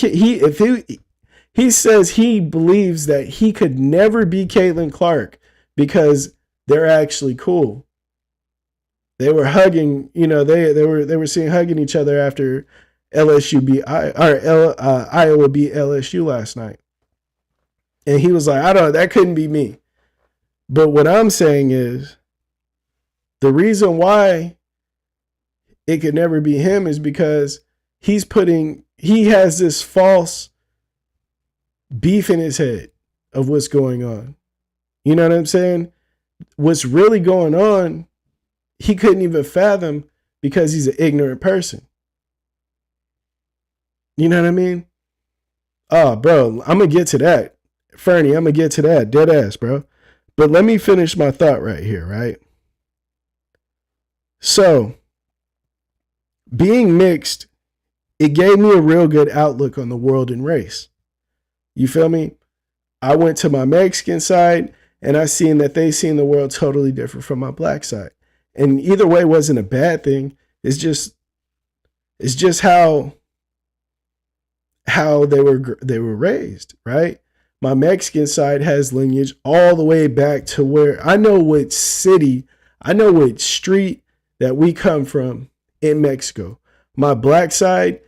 Speaker 1: says he believes that he could never be Caitlin Clark because they're actually cool. They were hugging, they were seen hugging each other after Iowa beat LSU last night. And he was like, I don't know, that couldn't be me. But what I'm saying is the reason why it could never be him is because he has this false beef in his head of what's going on. You know what I'm saying? What's really going on, he couldn't even fathom because he's an ignorant person. You know what I mean? Oh, bro, I'm going to get to that. Fernie, I'm going to get to that. Dead ass, bro. But let me finish my thought right here, right? So, being mixed, it gave me a real good outlook on the world and race. You feel me? I went to my Mexican side and I seen that they seen the world totally different from my black side. And either way wasn't a bad thing. It's just how they were raised, right? My Mexican side has lineage all the way back to where I know what city, I know what street that we come from in Mexico. My black side,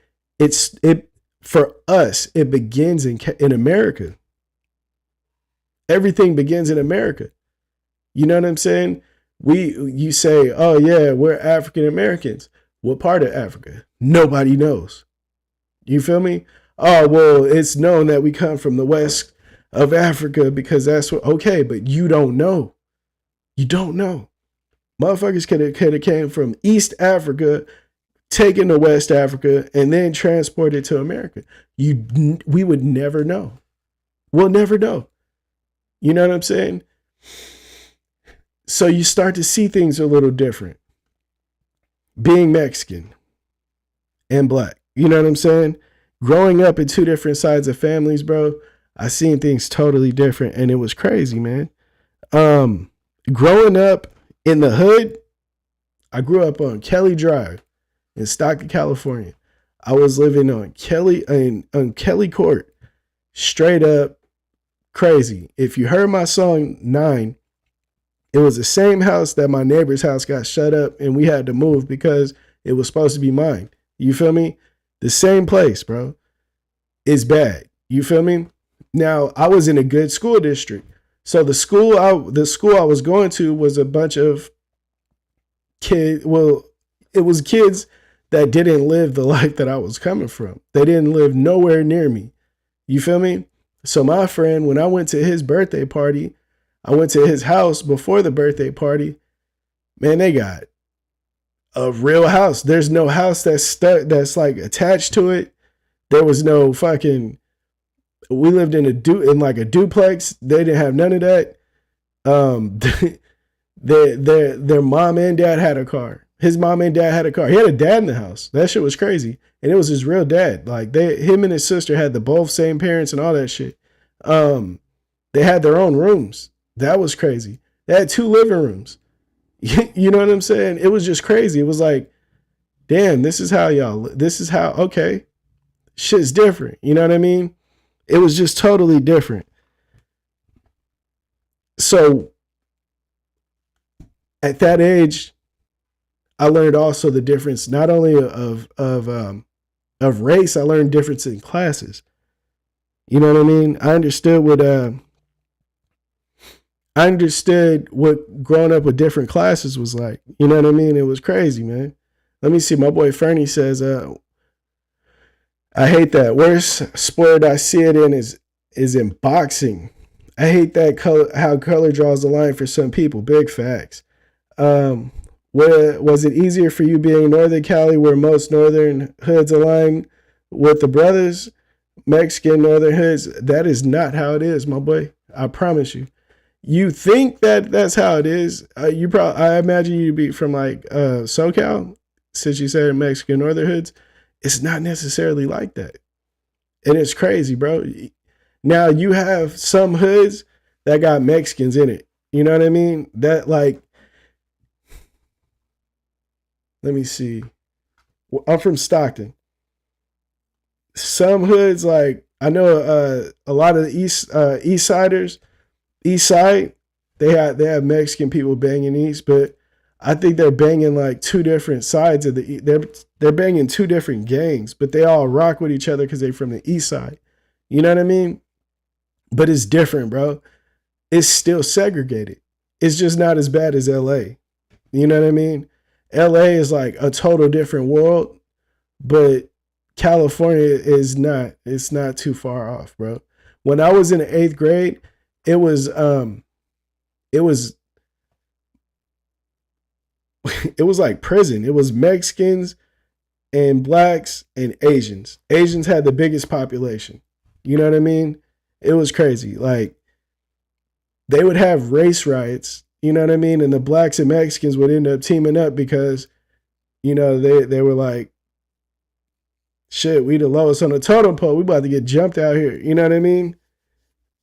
Speaker 1: for us, it begins in America. Everything begins in America. You know what I'm saying? You say, oh yeah, we're African Americans. What part of Africa? Nobody knows. You feel me? Oh, well, it's known that we come from the west of Africa because that's what, okay, but you don't know. You don't know. Motherfuckers could have came from East Africa, taken to West Africa, and then transported to America. We would never know. We'll never know. You know what I'm saying? So you start to see things a little different. Being Mexican and black. You know what I'm saying? Growing up in two different sides of families, bro, I seen things totally different and it was crazy, man. Growing up in the hood, I grew up on Kelly Drive in Stockton, California. I was living on Kelly Court. Straight up crazy. If you heard my song 9, it was the same house that my neighbor's house got shut up and we had to move because it was supposed to be mine. You feel me? The same place, bro. It's bad. You feel me? Now, I was in a good school district. So the school I was going to was a bunch of kids. Well, it was kids that didn't live the life that I was coming from. They didn't live nowhere near me. You feel me? So my friend, when I went to his birthday party, I went to his house before the birthday party. Man, they got a real house. There's no house that's like attached to it. There was no fucking. We lived in like a duplex. They didn't have none of that. Their mom and dad had a car. His mom and dad had a car. He had a dad in the house. That shit was crazy, and it was his real dad. Like him and his sister had the both same parents and all that shit. They had their own rooms. That was crazy. They had 2 living rooms. You know what I'm saying? It was just crazy. It was like, damn, this is how, okay, shit's different. You know what I mean? It was just totally different. So at that age, I learned also the difference, not only of race, I learned difference in classes. You know what I mean? I understood what growing up with different classes was like. You know what I mean? It was crazy, man. Let me see. My boy Fernie says, I hate that. Worst sport I see it in is in boxing. I hate that how color draws the line for some people. Big facts. Was it easier for you being Northern Cali, where most Northern hoods align with the brothers? Mexican Northern hoods? That is not how it is, my boy. I promise you. You think that that's how it is? I imagine you'd be from like SoCal, since you said Mexican Northern hoods. It's not necessarily like that, and it's crazy, bro. Now you have some hoods that got Mexicans in it. You know what I mean? That like, let me see. I'm from Stockton. Some hoods, like I know a lot of the East Siders, East Side, They have Mexican people banging East, but I think they're banging like two different sides of the. They're banging two different gangs, but they all rock with each other because they're from the East side. You know what I mean? But it's different, bro. It's still segregated. It's just not as bad as LA. You know what I mean? LA is like a total different world, but California is not. It's not too far off, bro. When I was in the 8th grade, it was it was it was like prison. It was Mexicans and blacks and Asians. Asians had the biggest population. You know what I mean? It was crazy. Like they would have race riots, you know what I mean? And the blacks and Mexicans would end up teaming up because, they were like, shit, we the lowest on the totem pole. We about to get jumped out here. You know what I mean?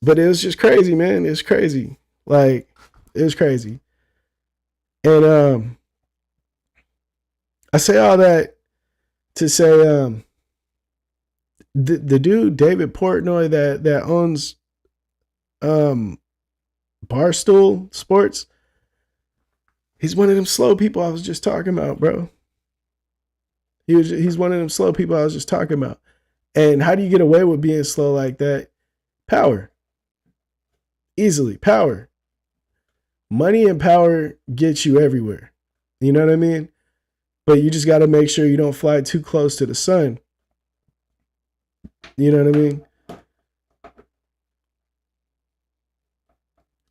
Speaker 1: But it was just crazy, man. It's crazy. Like, it was crazy. And I say all that to say the dude, David Portnoy, that owns Barstool Sports, he's one of them slow people I was just talking about, bro. He's one of them slow people I was just talking about. And how do you get away with being slow like that? Power. Easily. Power. Money and power gets you everywhere. You know what I mean? But you just got to make sure you don't fly too close to the sun. You know what I mean?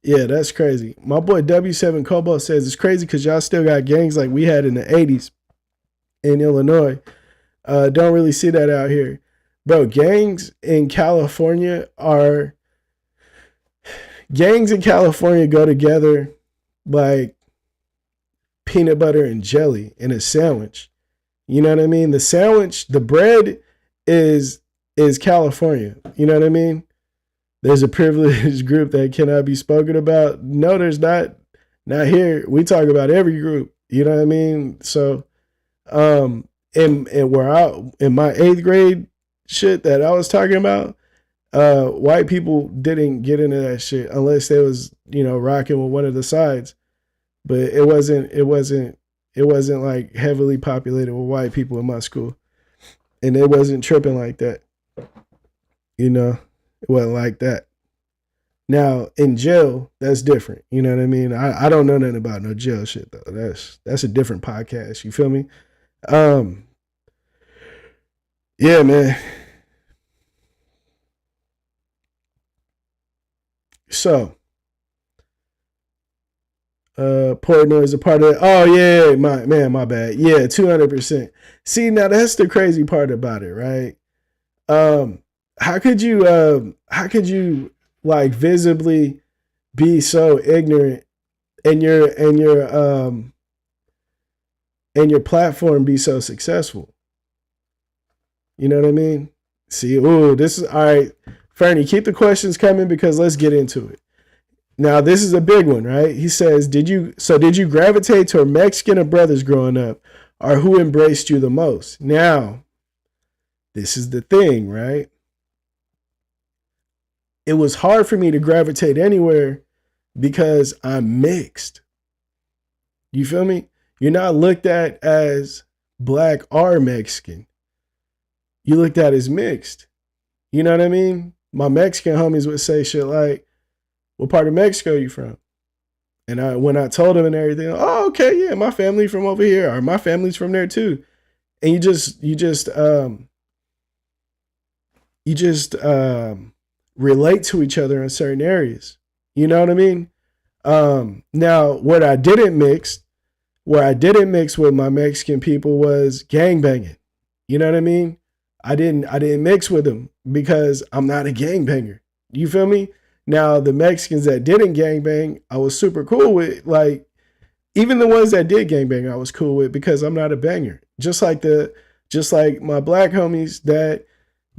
Speaker 1: Yeah, that's crazy. My boy W7 Kobo says it's crazy because y'all still got gangs like we had in the 80s in Illinois. Don't really see that out here. Bro, gangs in California go together like peanut butter and jelly in a sandwich. You know what I mean? The sandwich, the bread is California. You know what I mean? There's a privileged group that cannot be spoken about. No, there's not. Not here. We talk about every group. You know what I mean? So, and where in my 8th grade shit that I was talking about, white people didn't get into that shit unless they was, rocking with one of the sides. But it wasn't like heavily populated with white people in my school. And it wasn't tripping like that. It wasn't like that. Now, in jail, that's different. You know what I mean? I don't know nothing about no jail shit, though. That's a different podcast. You feel me? Yeah, man. So, Portnoy is a part of it. Oh, yeah, my bad. Yeah, 200%. See, now that's the crazy part about it, right? How could you like visibly be so ignorant and your platform be so successful? You know what I mean? See, this is all right. Fernie, keep the questions coming because let's get into it. Now, this is a big one, right? He says, did you gravitate toward Mexican or brothers growing up, or who embraced you the most? Now, this is the thing, right? It was hard for me to gravitate anywhere because I'm mixed. You feel me? You're not looked at as black or Mexican. You looked at as mixed. You know what I mean? My Mexican homies would say shit like, what part of Mexico are you from? And when I told them and everything, oh, okay, yeah, my family from over here, or my family's from there too. And you just relate to each other in certain areas. You know what I mean? Now, where I didn't mix with my Mexican people was gangbanging. You know what I mean? I didn't mix with them because I'm not a gangbanger. You feel me? Now, the Mexicans that didn't gangbang, I was super cool with. Like, even the ones that did gangbang, I was cool with because I'm not a banger. Just like my black homies that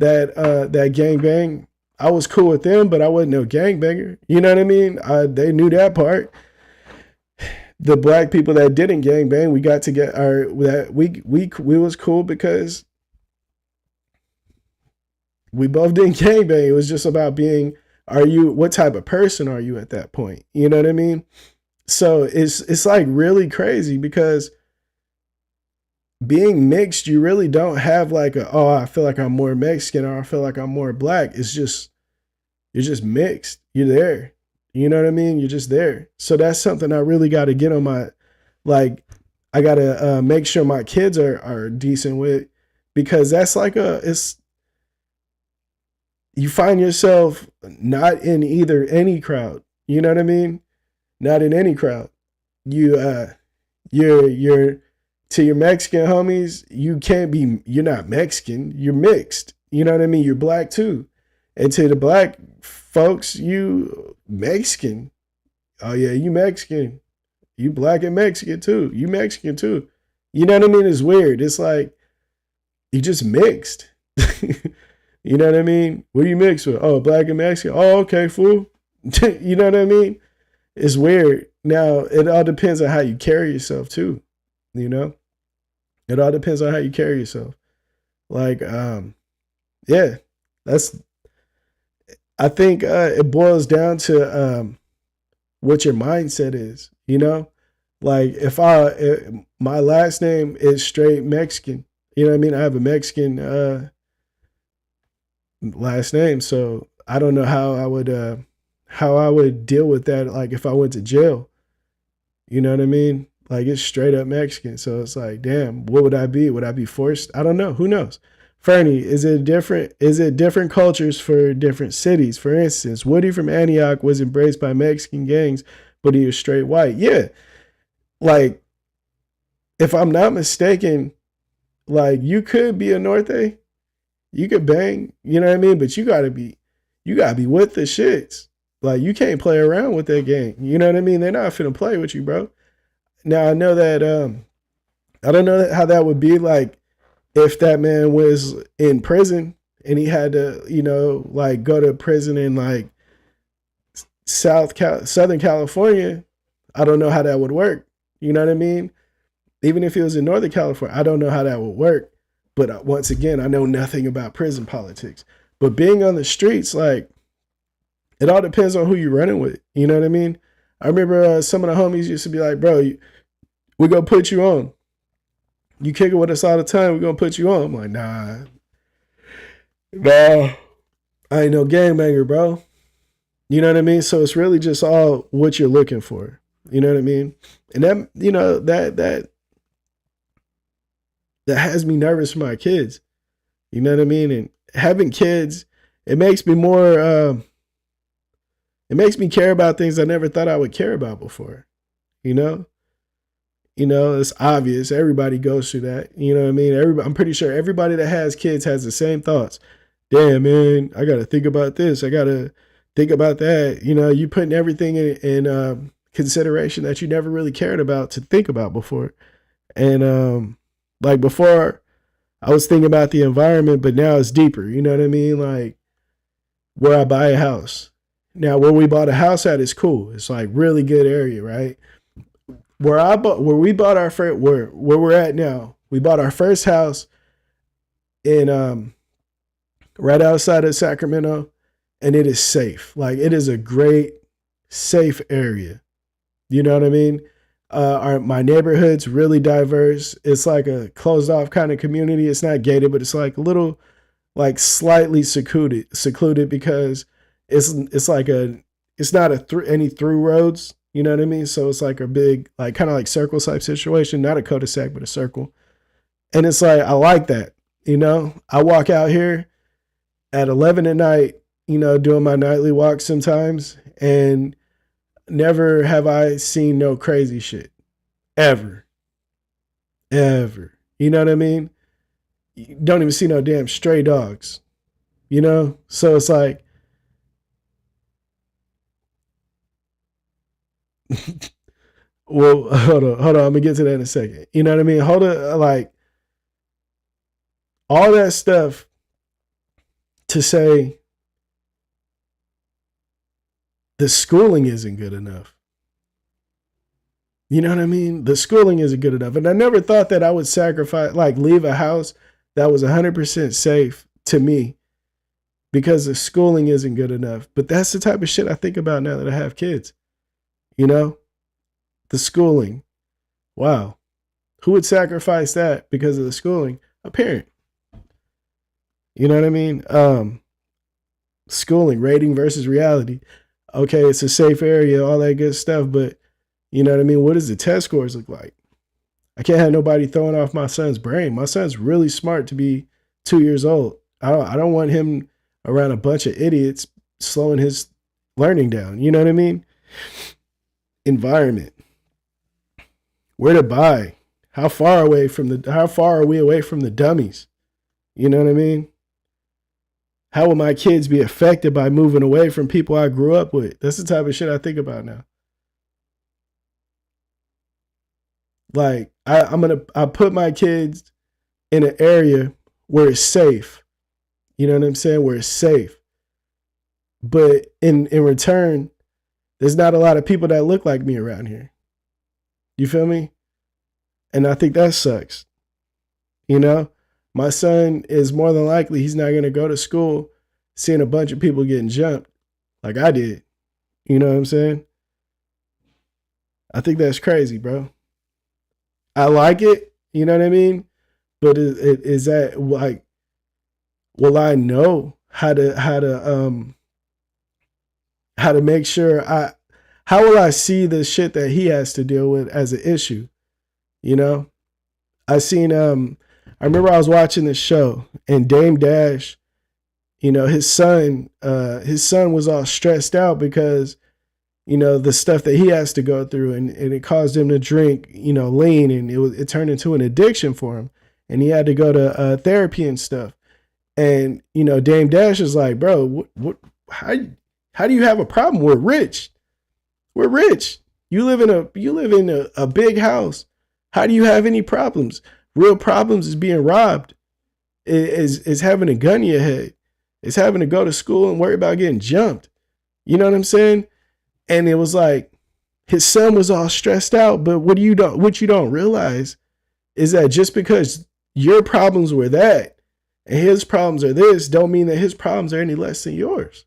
Speaker 1: gangbang, I was cool with them, but I wasn't no gangbanger. You know what I mean? They knew that part. The black people that didn't gangbang, we got to get we was cool because we both didn't gangbang. It was just about being what type of person are you at that point? You know what I mean? So it's like really crazy because being mixed, you really don't have like oh, I feel like I'm more Mexican or I feel like I'm more black. It's just, you're just mixed. You're there. You know what I mean? You're just there. So that's something I really got to get on my, like, I got to make sure my kids are decent with, because that's like you find yourself not in either any crowd. You know what I mean? Not in any crowd. You're to your Mexican homies, you're not Mexican, you're mixed. You know what I mean? You're black too. And to the black folks, you Mexican. Oh yeah, you Mexican. You black and Mexican too. You Mexican too. You know what I mean? It's weird. It's like you just mixed. You know what I mean? What do you mix with? Oh, black and Mexican. Oh, okay, fool. You know what I mean? It's weird. Now, it all depends on how you carry yourself too. You know? It all depends on how you carry yourself. Like, yeah, that's, I think it boils down to what your mindset is, you know? Like if my last name is straight Mexican, you know what I mean? I have a Mexican last name, so I don't know how I would deal with that. Like if I went to jail, you know what I mean? Like it's straight up Mexican. So it's like, damn, what would I be? Would I be forced? I don't know. Who knows? Fernie, is it different cultures for different cities? For instance, Woody from Antioch was embraced by Mexican gangs, but he was straight white. Yeah. Like, if I'm not mistaken, like you could be a Norte, you could bang, you know what I mean? But you gotta be with the shits. Like you can't play around with that gang. You know what I mean? They're not finna play with you, bro. Now I know that I don't know how that would be like if that man was in prison and he had to, you know, like go to prison in like Southern California. I don't know how that would work. You know what I mean? Even if he was in Northern California, I don't know how that would work. But once again, I know nothing about prison politics. But being on the streets, like, it all depends on who you're running with. You know what I mean? I remember some of the homies used to be like, bro, we're going to put you on. You kick it with us all the time, we're going to put you on. I'm like, nah, I ain't no gangbanger, bro. You know what I mean? So it's really just all what you're looking for. You know what I mean? And that, you know, that has me nervous for my kids. You know what I mean? And having kids, it makes me more, it makes me care about things I never thought I would care about before. You know? It's obvious. Everybody goes through that. You know what I mean? I'm pretty sure everybody that has kids has the same thoughts. Damn, man, I got to think about this. I got to think about that. You know, you putting everything in consideration that you never really cared about to think about before. And like before, I was thinking about the environment, but now it's deeper. You know what I mean? Like where I buy a house. Now, where we bought a house at is cool. It's like really good area, right? Where we bought our first, where we're at now, we bought our first house in right outside of Sacramento, and it is safe. Like it is a great, safe area. You know what I mean? My neighborhood's really diverse. It's like a closed off kind of community. It's not gated, but it's like a little, like slightly secluded because it's like it's not any through roads. You know what I mean? So it's like a big, like kind of like circle type situation, not a cul-de-sac, but a circle. And it's like, I like that. You know, I walk out here at 11 at night, you know, doing my nightly walk sometimes, and never have I seen no crazy shit. Ever. Ever. You know what I mean? You don't even see no damn stray dogs. You know? So it's like, well, hold on. I'm gonna get to that in a second. You know what I mean? Hold on, like all that stuff to say the schooling isn't good enough. You know what I mean? The schooling isn't good enough. And I never thought that I would sacrifice, like leave a house that was 100% safe to me because the schooling isn't good enough. But that's the type of shit I think about now that I have kids. You know, the schooling. Wow. Who would sacrifice that because of the schooling? A parent. You know what I mean? Schooling, rating versus reality. Okay, it's a safe area, all that good stuff, but you know what I mean? What does the test scores look like? I can't have nobody throwing off my son's brain. My son's really smart to be 2 years old. I don't want him around a bunch of idiots slowing his learning down. You know what I mean? Environment. Where to buy? How far are we away from the dummies? You know what I mean? How will my kids be affected by moving away from people I grew up with? That's the type of shit I think about now. Like I put my kids in an area where it's safe. You know what I'm saying? Where it's safe. But in return, there's not a lot of people that look like me around here. You feel me? And I think that sucks. You know, my son is more than likely, he's not going to go to school seeing a bunch of people getting jumped like I did. You know what I'm saying? I think that's crazy, bro. I like it. You know what I mean? But is that like, will I know how to make sure how will I see the shit that he has to deal with as an issue? You know, I remember I was watching this show and Dame Dash, you know, his son was all stressed out because, you know, the stuff that he has to go through and it caused him to drink, you know, lean, and it turned into an addiction for him. And he had to go to therapy and stuff. And, you know, Dame Dash is like, bro, how do you have a problem? We're rich. We're rich. You live in a big house. How do you have any problems? Real problems is being robbed, is having a gun in your head, is having to go to school and worry about getting jumped. You know what I'm saying? And it was like his son was all stressed out. But what you don't realize is that just because your problems were that and his problems are this, don't mean that his problems are any less than yours.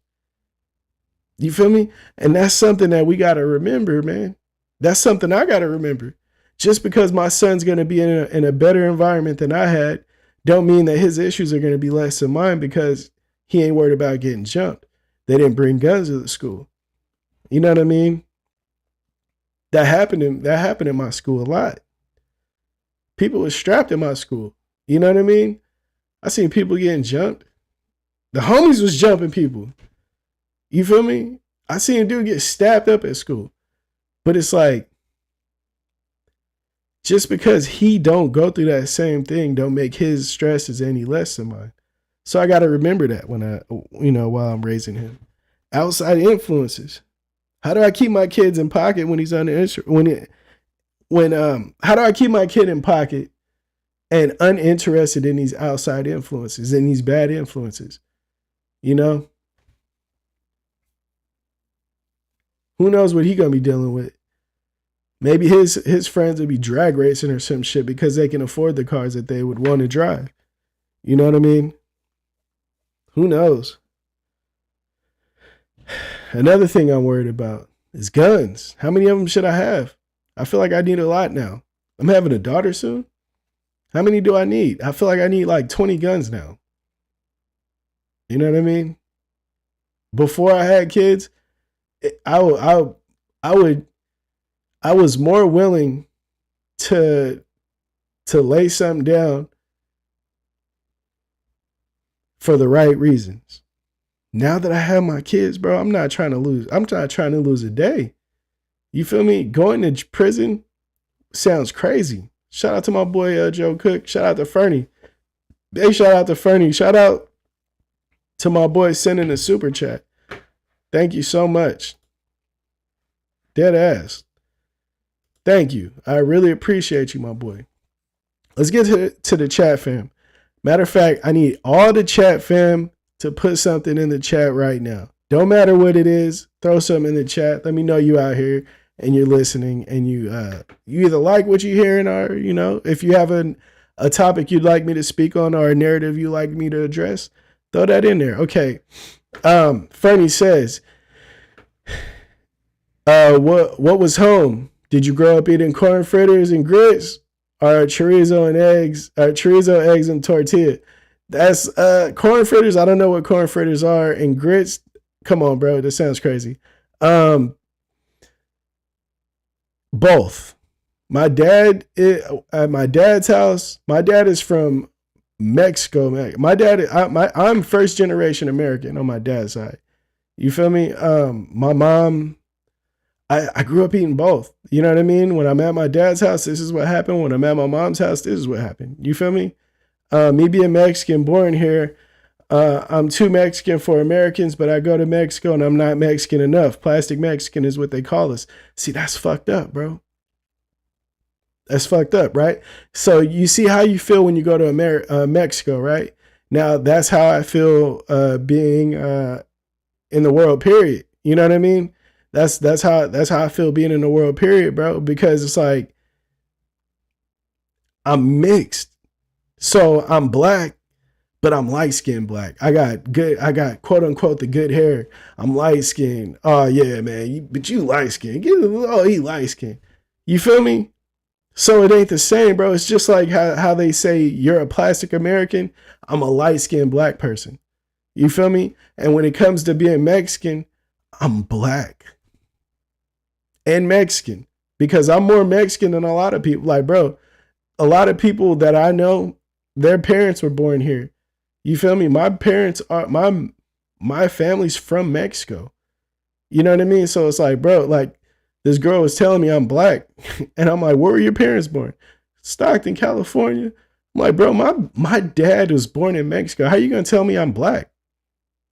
Speaker 1: You feel me? And that's something that we got to remember, man. That's something I got to remember. Just because my son's going to be in a better environment than I had, don't mean that his issues are going to be less than mine because he ain't worried about getting jumped. They didn't bring guns to the school. You know what I mean? That happened in my school a lot. People were strapped in my school. You know what I mean? I seen people getting jumped. The homies was jumping people. You feel me? I seen a dude get stabbed up at school. But it's like, just because he don't go through that same thing don't make his stresses any less than mine. So I got to remember that while I'm raising him. Outside influences. How do I keep my kids in pocket when he's how do I keep my kid in pocket and uninterested in these outside influences and these bad influences? You know? Who knows what he gonna be dealing with? Maybe his friends would be drag racing or some shit because they can afford the cars that they would want to drive. You know what I mean? Who knows? Another thing I'm worried about is guns. How many of them should I have? I feel like I need a lot now. I'm having a daughter soon. How many do I need? I feel like I need like 20 guns now. You know what I mean? Before I had kids, I was more willing to lay something down for the right reasons. Now that I have my kids, bro, I'm not trying to lose a day. You feel me? Going to prison sounds crazy. Shout out to my boy Joe Cook. Shout out to Fernie. Big shout out to Fernie. Shout out to my boy sending a super chat. Thank you so much. Dead ass. Thank you. I really appreciate you, my boy. Let's get to the chat fam. Matter of fact, I need all the chat fam to put something in the chat right now. Don't matter what it is. Throw something in the chat. Let me know you out here and you're listening and you either like what you're hearing or, if you have a topic you'd like me to speak on or a narrative you'd like me to address, Throw that in there. Okay. Fernie says, what was home? Did you grow up eating corn fritters and grits, or chorizo and eggs, or chorizo, eggs, and tortilla? That's corn fritters. I don't know what corn fritters are, and grits. Come on, bro. This sounds crazy. Both. My dad, at my dad's house, my dad is from Mexico. I'm first generation American on my dad's side. You feel me? My mom, I grew up eating both. You know what I mean? When I'm at my dad's house, this is what happened. When I'm at my mom's house, this is what happened. You feel me? Me being Mexican, born here, I'm too Mexican for Americans, but I go to Mexico and I'm not Mexican enough. Plastic Mexican is what they call us. See, that's fucked up, bro. That's fucked up, right? So you see how you feel when you go to Mexico, right? Now that's how I feel being in the world. Period. You know what I mean? That's how I feel being in the world. Period, bro. Because it's like I'm mixed, so I'm black, but I'm light skinned black. I got quote unquote the good hair. I'm light skinned. Oh yeah, man. But you light skinned. Oh, he light skinned. You feel me? So it ain't the same, bro. It's just like how they say you're a plastic American. I'm a light skinned black person. You feel me? And when it comes to being Mexican, I'm black and Mexican because I'm more Mexican than a lot of people. Like, bro, a lot of people that I know, their parents were born here. You feel me? My parents are my family's from Mexico. You know what I mean? So it's like, bro, like this girl was telling me I'm black, and I'm like, where were your parents born? Stockton, California. I'm like, bro, my dad was born in Mexico. How you gonna tell me I'm black?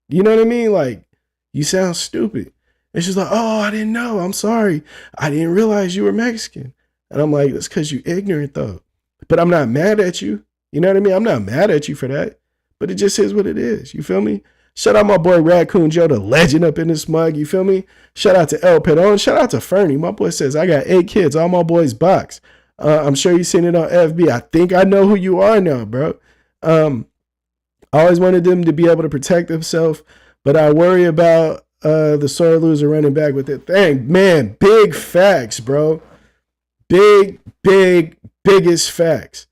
Speaker 1: You know what I mean? Like, you sound stupid. And she's like, oh, I didn't know. I'm sorry. I didn't realize you were Mexican. And I'm like, that's because you ignorant though. But I'm not mad at you. You know what I mean? I'm not mad at you for that. But it just is what it is. You feel me? Shout out my boy Raccoon Joe, the legend up in this mug. You feel me? Shout out to El Pedon. Shout out to Fernie. My boy says, I got 8 kids. All my boys box. I'm sure you've seen it on FB. I think I know who you are now, bro. I always wanted them to be able to protect themselves, but I worry about the sore loser running back with it. Dang, man, big facts, bro. Biggest facts.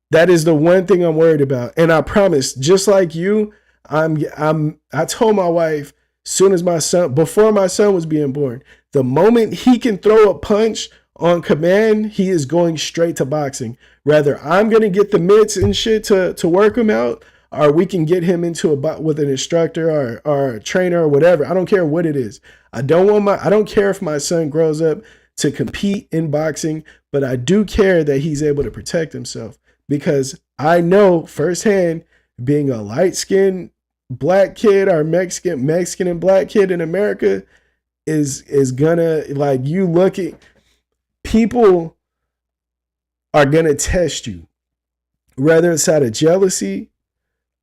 Speaker 1: That is the one thing I'm worried about. And I promise, just like you, I told my wife soon as before my son was being born, the moment he can throw a punch on command, he is going straight to boxing. Rather, I'm going to get the mitts and shit to work him out, or we can get him into with an instructor or a trainer or whatever. I don't care what it is. I don't care if my son grows up to compete in boxing, but I do care that he's able to protect himself because I know firsthand being a light-skinned black kid or Mexican and black kid in America is gonna, like, you look at people are gonna test you, whether it's out of jealousy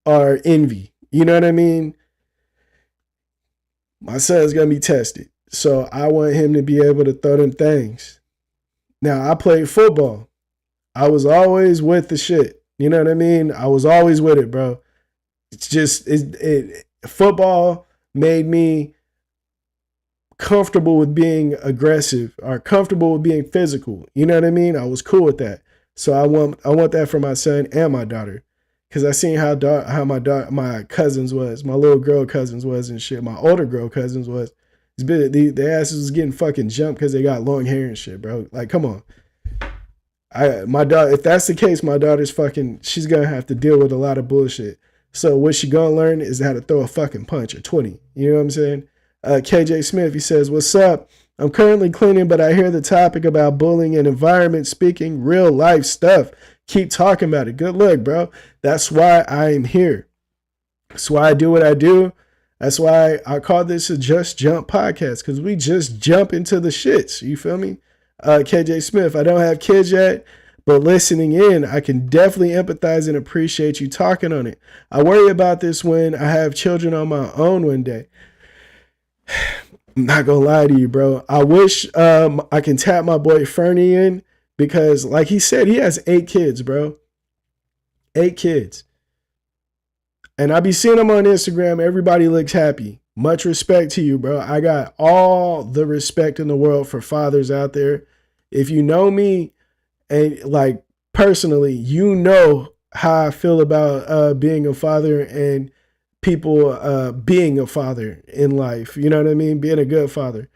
Speaker 1: or envy. You know what I mean? My son's gonna be tested. So I want him to be able to throw them things. Now, I played football. I was always with the shit. You know what I mean? I was always with it, bro. It's just, football made me comfortable with being aggressive or comfortable with being physical. You know what I mean? I was cool with that. So I want that for my son and my daughter. Cause I seen how my cousins was, my little girl cousins was and shit. My older girl cousins was. The asses was getting fucking jumped because they got long hair and shit, bro. Like, come on. My daughter, if that's the case, my daughter's she's gonna have to deal with a lot of bullshit. So what she gonna learn is how to throw a fucking punch at 20. You know what I'm saying? KJ Smith, he says, what's up? I'm currently cleaning, but I hear the topic about bullying and environment speaking, real life stuff. Keep talking about it. Good luck, bro. That's why I am here. That's why I do what I do. That's why I call this a Just Jump podcast, because we just jump into the shits. You feel me? KJ Smith, I don't have kids yet, but listening in, I can definitely empathize and appreciate you talking on it. I worry about this when I have children on my own one day. I'm not going to lie to you, bro. I wish I can tap my boy Fernie in because, like he said, he has 8 kids, bro. 8 kids. And I be seeing them on Instagram. Everybody looks happy. Much respect to you, bro. I got all the respect in the world for fathers out there. If you know me and like personally, you know how I feel about being a father and people being a father in life. You know what I mean? Being a good father.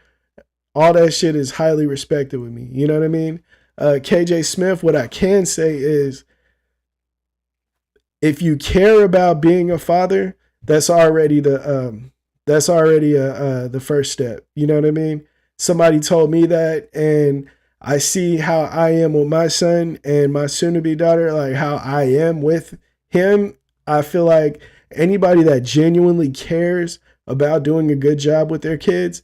Speaker 1: All that shit is highly respected with me. You know what I mean? KJ Smith, what I can say is if you care about being a father, that's already the first step. You know what I mean? Somebody told me that, and I see how I am with my son and my soon-to-be daughter, like how I am with him. I feel like anybody that genuinely cares about doing a good job with their kids,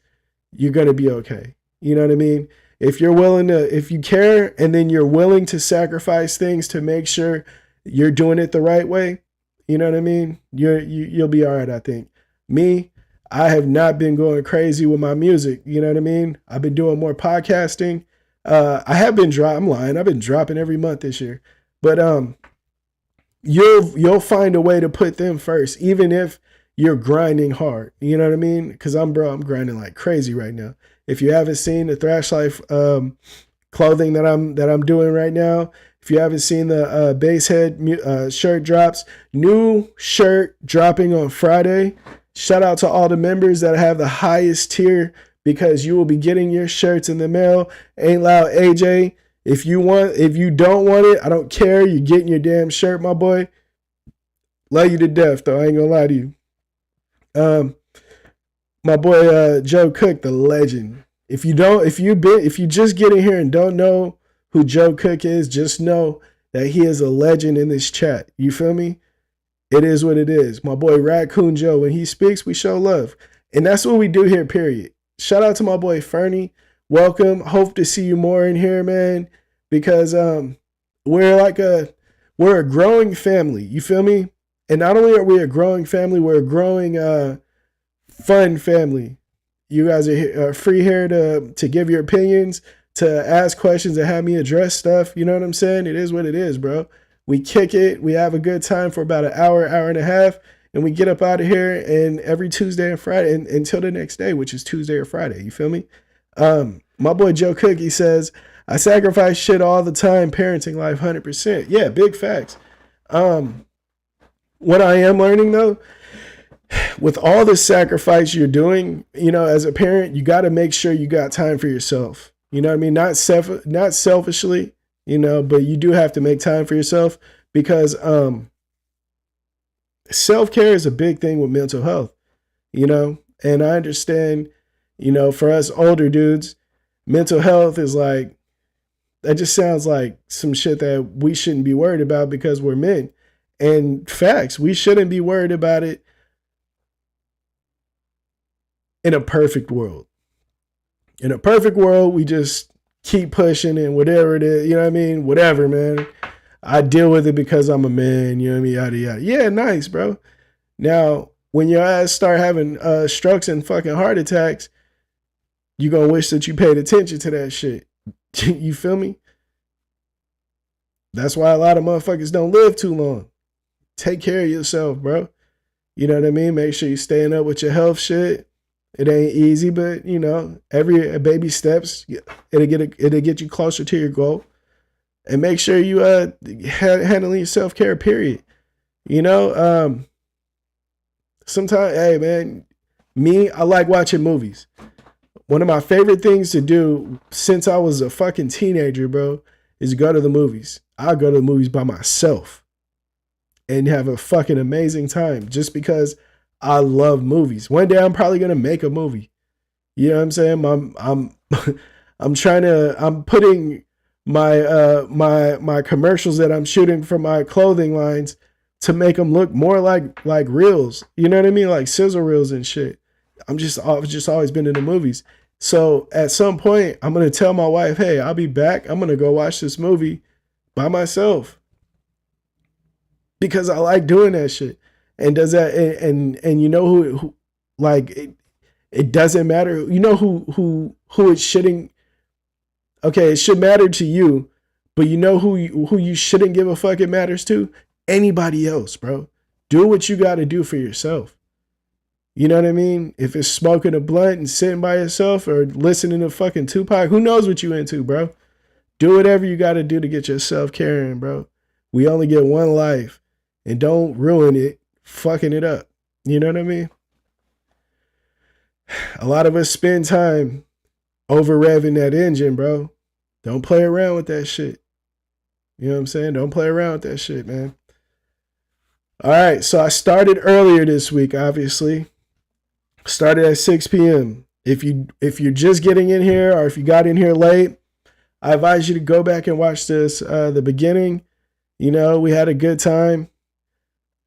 Speaker 1: you're gonna be okay. You know what I mean? If you care, and then you're willing to sacrifice things to make sure you're doing it the right way, you know what I mean? You'll be all right, I think. Me, I have not been going crazy with my music. You know what I mean? I've been doing more podcasting. I have been I'm lying. I've been dropping every month this year. But you'll find a way to put them first, even if you're grinding hard. You know what I mean? Because I'm grinding like crazy right now. If you haven't seen the Thrash Life clothing that I'm doing right now, if you haven't seen the Basshead shirt drops, new shirt dropping on Friday. Shout out to all the members that have the highest tier, because you will be getting your shirts in the mail. Ain't Loud AJ. If you don't want it, I don't care. You're getting your damn shirt, my boy. Love you to death, though. I ain't gonna lie to you. My boy Joe Cook, the legend. If you just get in here and don't know who Joe Cook is, just know that he is a legend in this chat. You feel me? It is what it is. My boy Raccoon Joe, when he speaks, we show love. And that's what we do here, period. Shout out to my boy Fernie. Welcome. Hope to see you more in here, man. Because we're a growing family. You feel me? And not only are we a growing family, we're a growing fun family. You guys are free here to give your opinions, to ask questions, and have me address stuff. You know what I'm saying? It is what it is, bro. We kick it. We have a good time for about an hour and a half, and we get up out of here. And every Tuesday and Friday, and until the next day, which is Tuesday or Friday. You feel me? My boy Joe Cook, he says, I sacrifice shit all the time, parenting life 100%. Yeah, big facts. What I am learning though, with all the sacrifice you're doing, you know, as a parent, you got to make sure you got time for yourself. You know what I mean? Not selfishly, you know, but you do have to make time for yourself, because self-care is a big thing with mental health, you know? And I understand, you know, for us older dudes, mental health is like, that just sounds like some shit that we shouldn't be worried about because we're men. And facts, we shouldn't be worried about it in a perfect world. In a perfect world, we just keep pushing and whatever it is, you know what I mean? Whatever, man. I deal with it because I'm a man, you know what I mean? Yada, yada. Yeah, nice, bro. Now, when your ass start having strokes and fucking heart attacks, you gonna wish that you paid attention to that shit. You feel me? That's why a lot of motherfuckers don't live too long. Take care of yourself, bro. You know what I mean? Make sure you're staying up with your health shit. It ain't easy, but you know, every baby steps, it'll get you closer to your goal. And make sure you handling your self-care, period. You know, sometimes, hey man, I like watching movies. One of my favorite things to do since I was a fucking teenager, bro, is go to the movies. I'll go to the movies by myself and have a fucking amazing time just because I love movies. One day I'm probably gonna make a movie. You know what I'm saying? I'm putting my commercials that I'm shooting for my clothing lines to make them look more like reels. You know what I mean? Like sizzle reels and shit. I've just always been in the movies. So at some point, I'm gonna tell my wife, "Hey, I'll be back. I'm gonna go watch this movie by myself because I like doing that shit." And does that and you know who like it doesn't matter. You know who it shouldn't. Okay, it should matter to you, but you know who you shouldn't give a fuck it matters to? Anybody else, bro. Do what you got to do for yourself. You know what I mean? If it's smoking a blunt and sitting by yourself or listening to fucking Tupac, who knows what you into, bro? Do whatever you got to do to get yourself carrying, bro. We only get one life, and don't ruin it fucking it up. You know what I mean? A lot of us spend time over revving that engine, bro. Don't play around with that shit. You know what I'm saying? Don't play around with that shit, man. All right, so I started earlier this week, obviously. Started at 6 p.m. If you're just getting in here or if you got in here late, I advise you to go back and watch this the beginning. You know, we had a good time.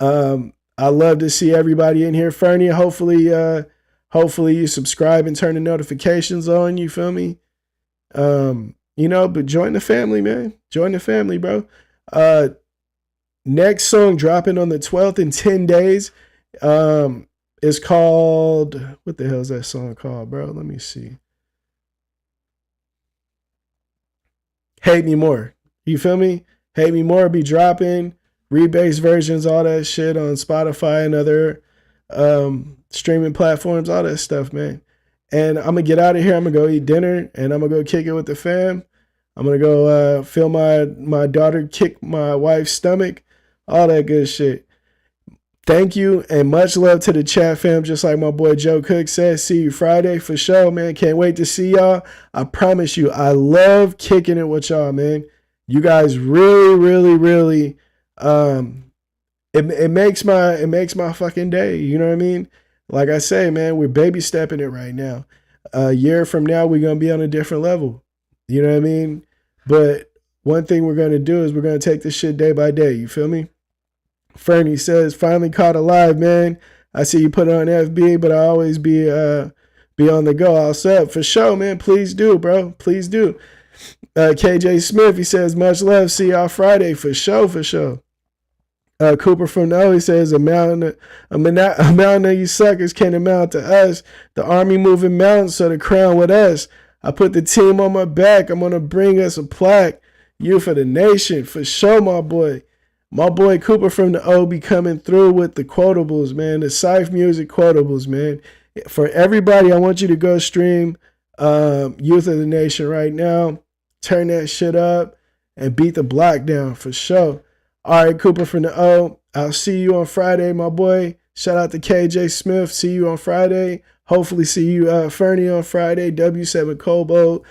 Speaker 1: I love to see everybody in here. Fernie, hopefully you subscribe and turn the notifications on, you feel me? You know, but join the family, man. Join the family, bro. Next song dropping on the 12th in 10 days. Is called, what the hell is that song called, bro? Let me see. Hate Me More. You feel me? Hate Me More be dropping. Rebase versions, all that shit on Spotify and other streaming platforms, all that stuff, man. And I'm going to get out of here. I'm going to go eat dinner and I'm going to go kick it with the fam. I'm going to go feel my daughter kick my wife's stomach, all that good shit. Thank you and much love to the chat fam. Just like my boy Joe Cook said, see you Friday for sure, man. Can't wait to see y'all. I promise you, I love kicking it with y'all, man. You guys really, it makes my fucking day. You know what I mean? Like I say, man, we're baby stepping it right now. A year from now, we're gonna be on a different level. You know what I mean? But one thing we're gonna do is we're gonna take this shit day by day. You feel me? Fernie says, finally caught alive, man. I see you put it on FB, but I always be on the go. I'll sub for sure, man. Please do, bro. Please do. KJ Smith, he says, much love. See y'all Friday for sure. Cooper from the O, he says, a mountain of you suckers can't amount to us. The army moving mountains, so the crown with us. I put the team on my back. I'm gonna bring us a plaque. You for the nation, for sure, my boy. My boy Cooper from the O be coming through with the quotables, man. The Scythe Music quotables, man. For everybody, I want you to go stream Youth of the Nation right now. Turn that shit up and beat the block down for sure. All right, Cooper from the O. I'll see you on Friday, my boy. Shout out to KJ Smith. See you on Friday. Hopefully see you, Fernie, on Friday. W7 Kobo.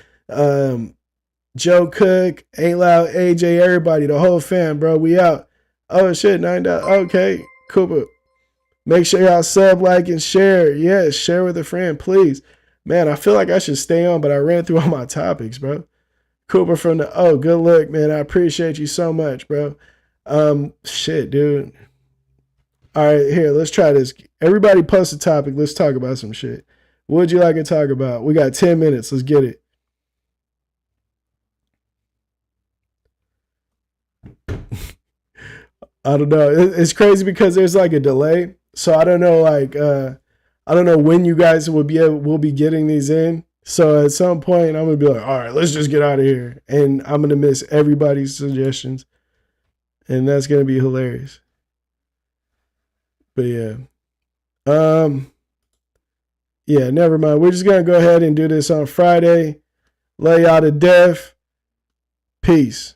Speaker 1: Joe Cook, Ain't Loud, AJ, everybody, the whole fam, bro. We out. Oh shit, $9. Okay, Cooper. Make sure y'all sub, like, and share. Yes, share with a friend, please. Man, I feel like I should stay on, but I ran through all my topics, bro. Cooper from the O, good luck, man. I appreciate you so much, bro. Shit, dude. All right, here, let's try this. Everybody post a topic. Let's talk about some shit. What would you like to talk about? We got 10 minutes. Let's get it. I don't know. It's crazy because there's like a delay. So I don't know, like, I don't know when you guys will be getting these in. So at some point, I'm going to be like, all right, let's just get out of here. And I'm going to miss everybody's suggestions. And that's going to be hilarious. But yeah. Yeah, never mind. We're just going to go ahead and do this on Friday. Love y'all to death. Peace.